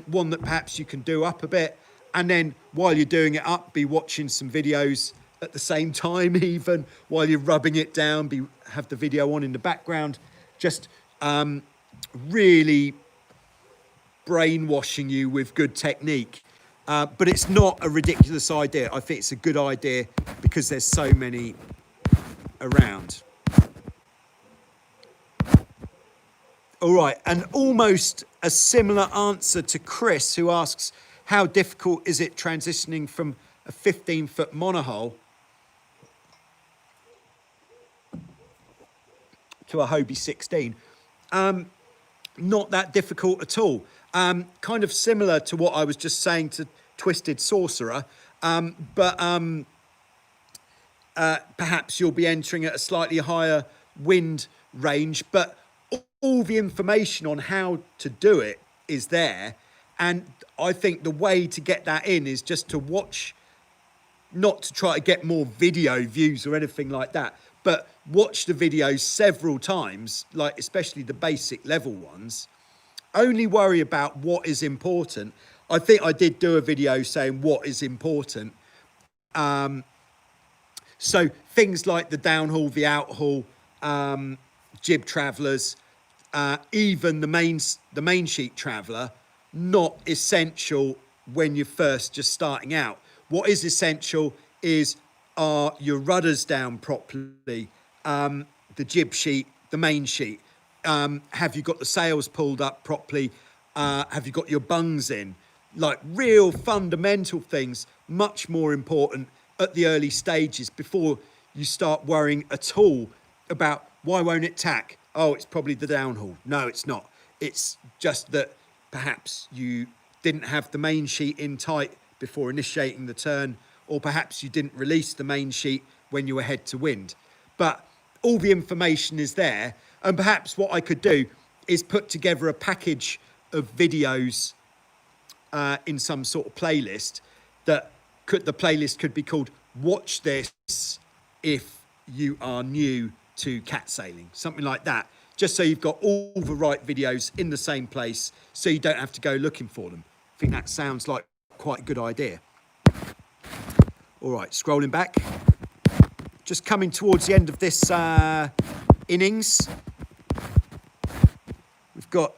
one that perhaps you can do up a bit, and then while you're doing it up, be watching some videos at the same time, even while you're rubbing it down, have the video on in the background, just really brainwashing you with good technique. But it's not a ridiculous idea. I think it's a good idea because there's so many around. All right, and almost a similar answer to Chris, who asks, how difficult is it transitioning from a 15-foot monohull to a Hobie 16? Not that difficult at all. Kind of similar to what I was just saying to Twisted Sorcerer, but perhaps you'll be entering at a slightly higher wind range, but all the information on how to do it is there. And I think the way to get that in is just to watch, not to try to get more video views or anything like that, but watch the videos several times, like especially the basic level ones. Only worry about what is important. I think I did do a video saying what is important. So things like the downhaul, the outhaul, jib travellers, even the main sheet traveller, not essential when you're first just starting out. What is essential is, are your rudders down properly, the jib sheet, the main sheet, have you got the sails pulled up properly, have you got your bungs in? Like real fundamental things, much more important at the early stages before you start worrying at all about why won't it tack? Oh, it's probably the downhaul. No, it's not. It's just that perhaps you didn't have the main sheet in tight before initiating the turn, or perhaps you didn't release the main sheet when you were head to wind. But all the information is there, and perhaps what I could do is put together a package of videos in some sort of playlist the playlist could be called Watch This If You Are New to Catsailing, something like that, just so you've got all the right videos in the same place so you don't have to go looking for them. I think that sounds like quite a good idea. All right, scrolling back, just coming towards the end of this innings. We've got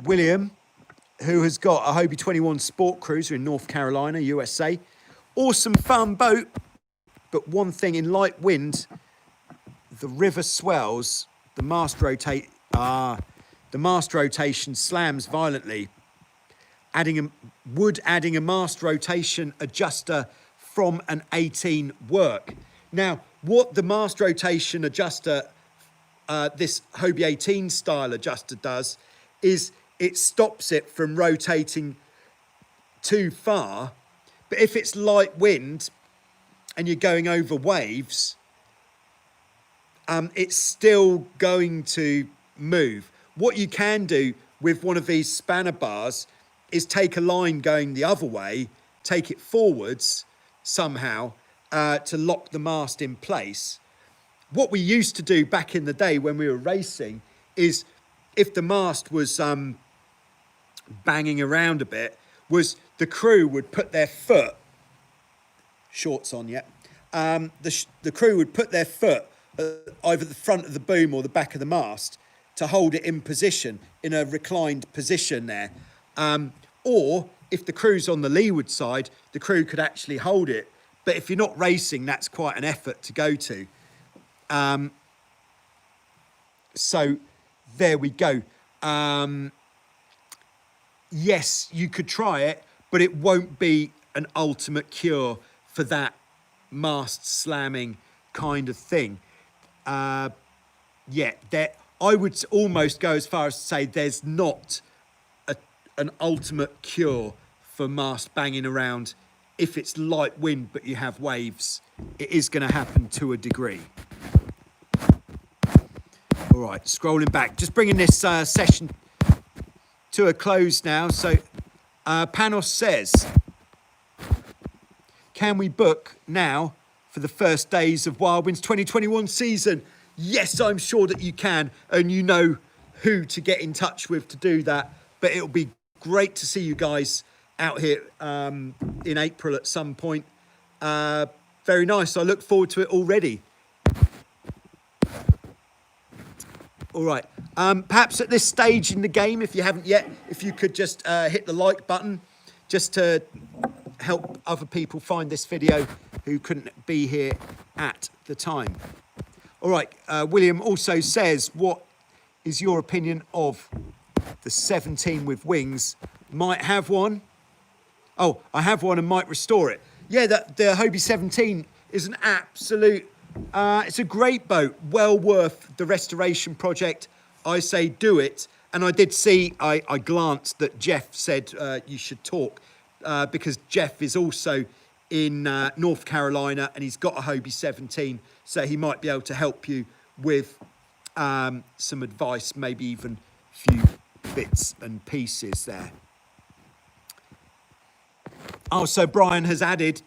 William, who has got a Hobie 21 Sport Cruiser in North Carolina, USA. Awesome fun boat, but one thing, in light wind, the river swells, the mast rotation slams violently. Adding a mast rotation adjuster from an 18 work. Now, What the mast rotation adjuster, this Hobie 18 style adjuster does, is it stops it from rotating too far. But if it's light wind and you're going over waves, it's still going to move. What you can do with one of these spanner bars is take a line going the other way, take it forwards somehow to lock the mast in place. What we used to do back in the day when we were racing is, if the mast was banging around a bit, was the crew would put their foot, shorts on yet, the crew would put their foot either the front of the boom or the back of the mast to hold it in position, in a reclined position there. Or if the crew's on the leeward side, the crew could actually hold it. But if you're not racing, that's quite an effort to go to. So there we go. Yes, you could try it, but it won't be an ultimate cure for that mast slamming kind of thing. Yeah, I would almost go as far as to say there's not an ultimate cure for mast banging around. If it's light wind but you have waves, it is going to happen to a degree. All right, scrolling back, just bringing this session to a close now. So Panos says, can we book now for the first days of Wild Winds 2021 season? Yes, I'm sure that you can, and you know who to get in touch with to do that. But it'll be great to see you guys out here in April at some point. Very nice. I look forward to it already. All right. Perhaps at this stage in the game, if you haven't yet, if you could just hit the like button just to help other people find this video who couldn't be here at the time. All right. William also says, what is your opinion of the 17 with wings? Might have one. Oh, I have one and might restore it. Yeah, the Hobie 17 is an absolute, it's a great boat. Well worth the restoration project. I say do it. And I did see, I glanced that Jeff said you should talk because Jeff is also in North Carolina and he's got a Hobie 17. So he might be able to help you with some advice, maybe even a few bits and pieces there. Oh, so Brian has added,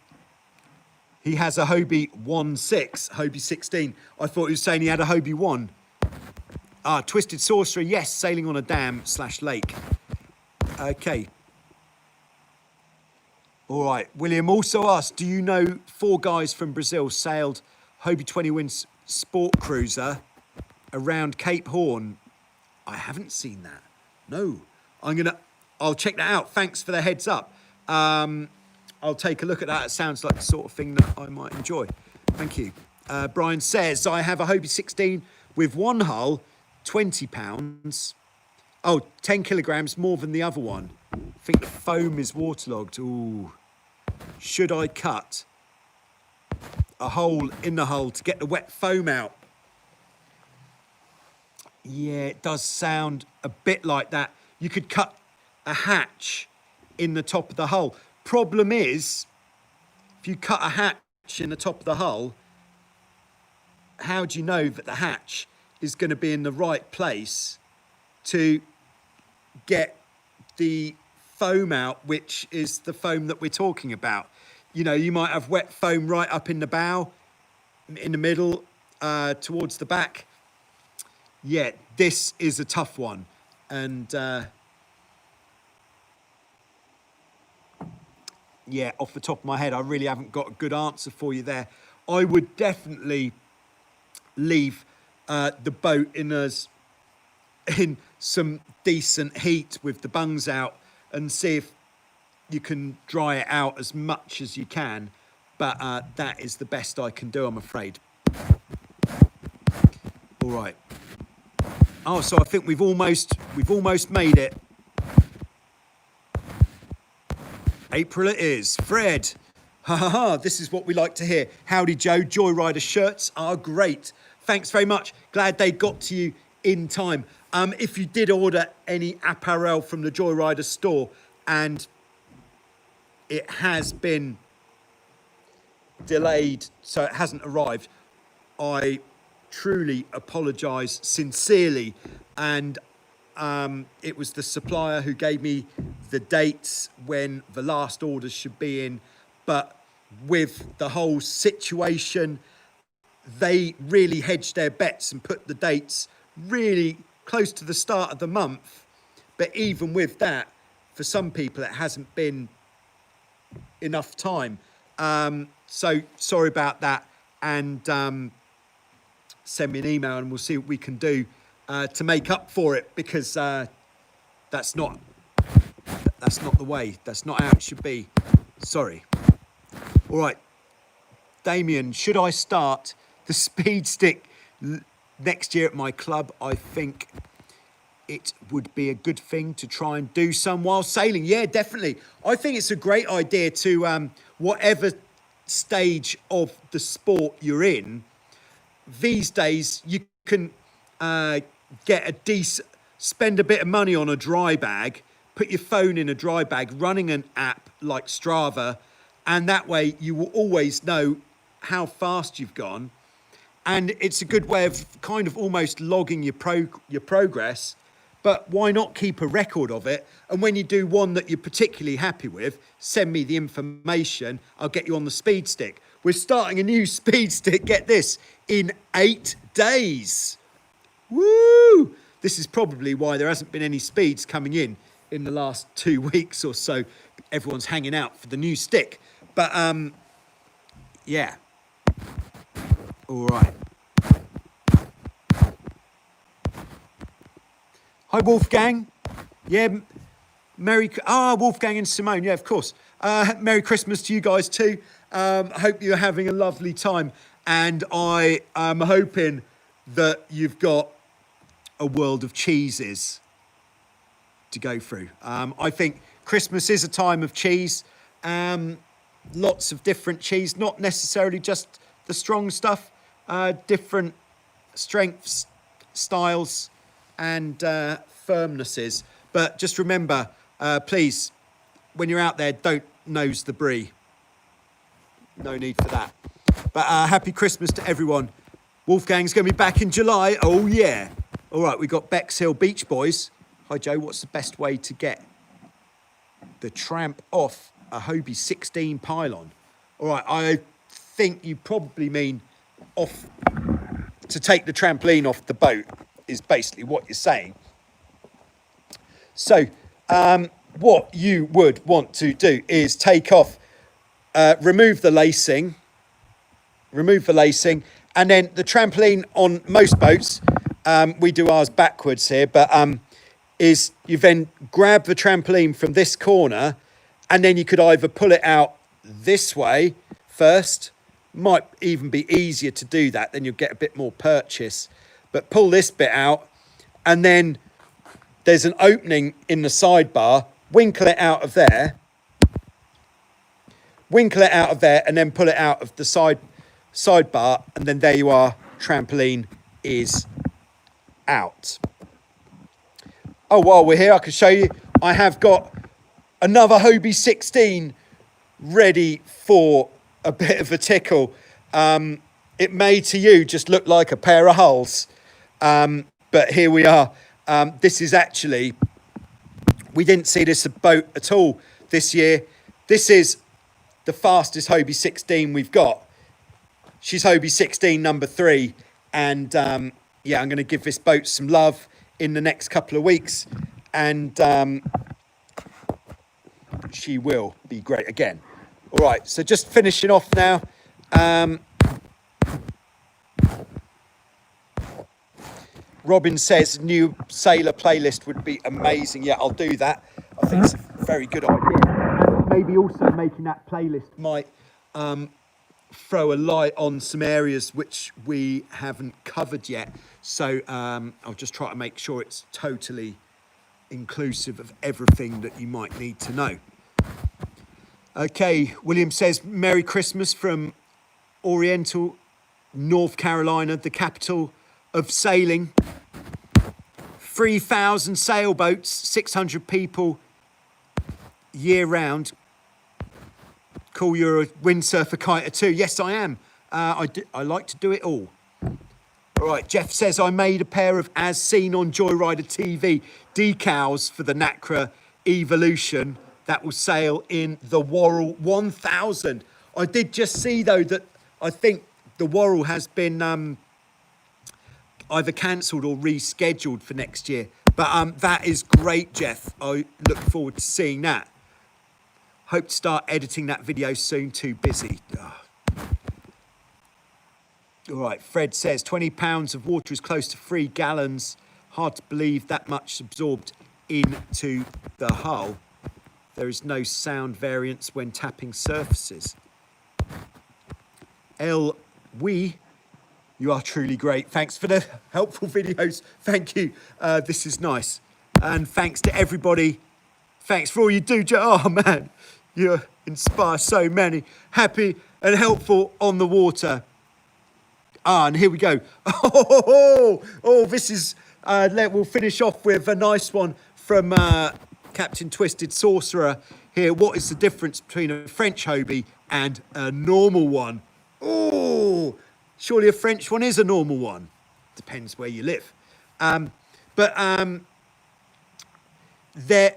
he has a Hobie 1.6, Hobie 16. I thought he was saying he had a Hobie 1. Ah, Twisted Sorcerer, yes, sailing on a dam/lake. Okay. All right, William also asked, do you know 4 guys from Brazil sailed Hobie 20 Winds sport cruiser around Cape Horn? I haven't seen that. No, I'll check that out. Thanks for the heads up. I'll take a look at that. It sounds like the sort of thing that I might enjoy. Thank you. Brian says, I have a Hobie 16 with one hull, 20 pounds. Oh, 10 kilograms more than the other one. I think the foam is waterlogged. Ooh. Should I cut a hole in the hull to get the wet foam out? Yeah, it does sound a bit like that. You could cut a hatch in the top of the hull. Problem is, if you cut a hatch in the top of the hull, how do you know that the hatch is going to be in the right place to get the foam out, which is the foam that we're talking about? You know, you might have wet foam right up in the bow, in the middle, towards the back. Yeah, this is a tough one. And yeah, off the top of my head, I really haven't got a good answer for you there. I would definitely leave the boat in some decent heat with the bungs out and see if you can dry it out as much as you can. But that is the best I can do, I'm afraid. All right. Oh, so I think we've almost made it. April it is. Fred, Ha ha ha, this is what we like to hear. Howdy Joe, Joyrider shirts are great. Thanks very much. Glad they got to you in time. If you did order any apparel from the Joyrider store and it has been delayed, so it hasn't arrived, I truly apologise sincerely. And it was the supplier who gave me the dates when the last orders should be in. But with the whole situation, they really hedged their bets and put the dates really close to the start of the month. But even with that, for some people, it hasn't been enough time. So sorry about that. And send me an email and we'll see what we can do to make up for it, because that's not the way. That's not how it should be. Sorry. All right, Damien, should I start the speed stick next year at my club? I think it would be a good thing to try and do some while sailing. Yeah, definitely. I think it's a great idea to, whatever stage of the sport you're in, these days you can get a decent, spend a bit of money on a dry bag, put your phone in a dry bag, running an app like Strava, and that way you will always know how fast you've gone. And it's a good way of kind of almost logging your progress. But why not keep a record of it? And when you do one that you're particularly happy with, send me the information. I'll get you on the speed stick. We're starting a new speed stick, get this, in 8 days. Woo! This is probably why there hasn't been any speeds coming in the last 2 weeks or so. Everyone's hanging out for the new stick. But, yeah. All right. Hi, Wolfgang. Yeah, Wolfgang and Simone. Yeah, of course. Merry Christmas to you guys too. I hope you're having a lovely time. And I am hoping that you've got a world of cheeses to go through. I think Christmas is a time of cheese. Lots of different cheese, not necessarily just the strong stuff, different strengths, styles, and firmnesses. But just remember, please, when you're out there, don't nose the brie. No need for that. But happy Christmas to everyone. Wolfgang's going to be back in July. Oh, yeah. All right, we got Bexhill Beach Boys. Hi, Joe. What's the best way to get the tramp off a Hobie 16 pylon? All right, I think you probably mean off, to take the trampoline off the boat is basically what you're saying. So what you would want to do is take off, remove the lacing, and then the trampoline on most boats, we do ours backwards here, but is you then grab the trampoline from this corner, and then you could either pull it out this way first, might even be easier to do that, then you'll get a bit more purchase, but pull this bit out, and then there's an opening in the sidebar, winkle it out of there, and then pull it out of the sidebar, and then there you are, trampoline is out. Oh, while we're here, I can show you, I have got another Hobie 16 ready for a bit of a tickle. It may to you just look like a pair of hulls, but here we are. This is actually, we didn't see this boat at all this year. This is the fastest Hobie 16 we've got. She's Hobie 16 number 3, and yeah, I'm going to give this boat some love in the next couple of weeks, and she will be great again. All right, so just finishing off now. Robin says new sailor playlist would be amazing. Yeah, I'll do that. I think it's a very good idea. And maybe also making that playlist might throw a light on some areas which we haven't covered yet. So I'll just try to make sure it's totally inclusive of everything that you might need to know. Okay, William says, Merry Christmas from Oriental, North Carolina, the capital of sailing. 3,000 sailboats, 600 people year round. Cool, you're a windsurfer kiter too. Yes, I am. I like to do it all. All right, Jeff says, I made a pair of As Seen on Joyrider TV decals for the Nacra Evolution that will sail in the Worrell 1000. I did just see, though, that I think the Worrell has been either cancelled or rescheduled for next year. But that is great, Jeff. I look forward to seeing that. Hope to start editing that video soon. Too busy. Oh. All right, Fred says 20 pounds of water is close to 3 gallons. Hard to believe that much absorbed into the hull. There is no sound variance when tapping surfaces. El Wee, you are truly great. Thanks for the helpful videos. Thank you. This is nice. And thanks to everybody. Thanks for all you do. Oh, man, you inspire so many. Happy and helpful on the water. Ah, and here we go. Oh, this is, we'll finish off with a nice one from Captain Twisted Sorcerer here. What is the difference between a French Hobie and a normal one? Oh, surely a French one is a normal one. Depends where you live. They're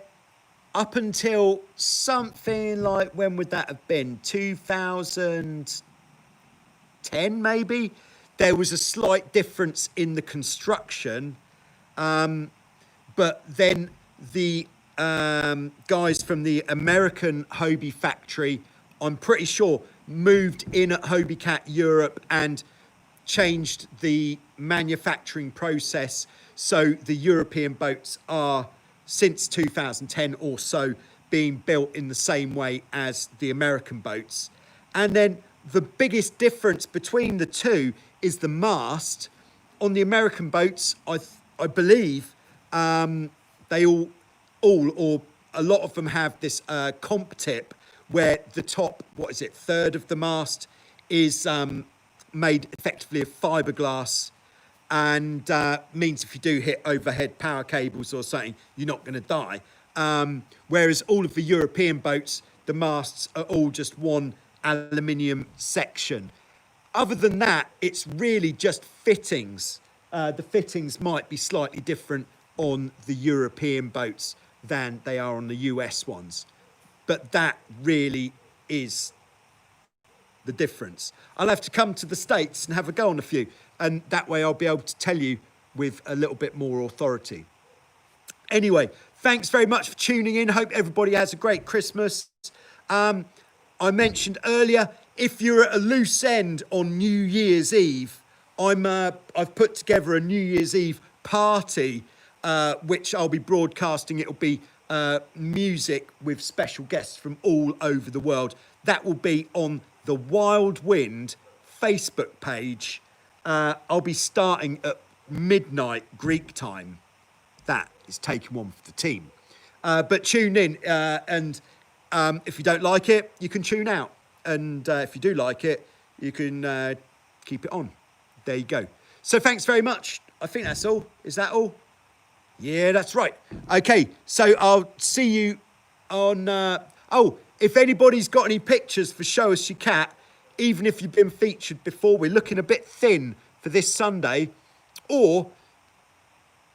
up until something like, when would that have been? 2010 maybe? There was a slight difference in the construction, but then the guys from the American Hobie factory, I'm pretty sure, moved in at Hobie Cat Europe and changed the manufacturing process. So the European boats are, since 2010 or so, being built in the same way as the American boats. And then the biggest difference between the two is the mast. On the American boats, I believe they all or a lot of them have this comp tip where the top, third of the mast is made effectively of fiberglass, and means if you do hit overhead power cables or something, you're not going to die. Whereas all of the European boats, the masts are all just one aluminium section. Other than that, it's really just fittings. The fittings might be slightly different on the European boats than they are on the US ones. But that really is the difference. I'll have to come to the States and have a go on a few, and that way I'll be able to tell you with a little bit more authority. Anyway, thanks very much for tuning in. Hope everybody has a great Christmas. I mentioned earlier, if you're at a loose end on New Year's Eve, I've put together a New Year's Eve party, which I'll be broadcasting. It'll be music with special guests from all over the world. That will be on the Wild Wind Facebook page. I'll be starting at midnight Greek time. That is taking one for the team. But tune in, and if you don't like it, you can tune out. And if you do like it, you can keep it on. There you go. So thanks very much. I think that's all. Is that all? Yeah, that's right. Okay, so I'll see you on... if anybody's got any pictures for Show Us Your Cat, even if you've been featured before, we're looking a bit thin for this Sunday. Or,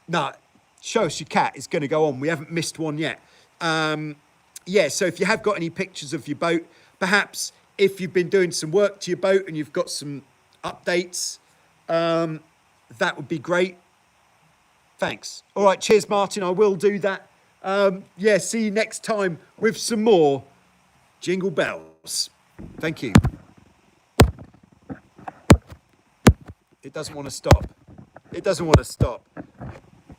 no, Show Us Your Cat is going to go on. We haven't missed one yet. Yeah, so if you have got any pictures of your boat, perhaps if you've been doing some work to your boat and you've got some updates, that would be great. Thanks. All right, cheers, Martin. I will do that. Yeah, see you next time with some more Jingle Bells. Thank you. It doesn't want to stop. It doesn't want to stop.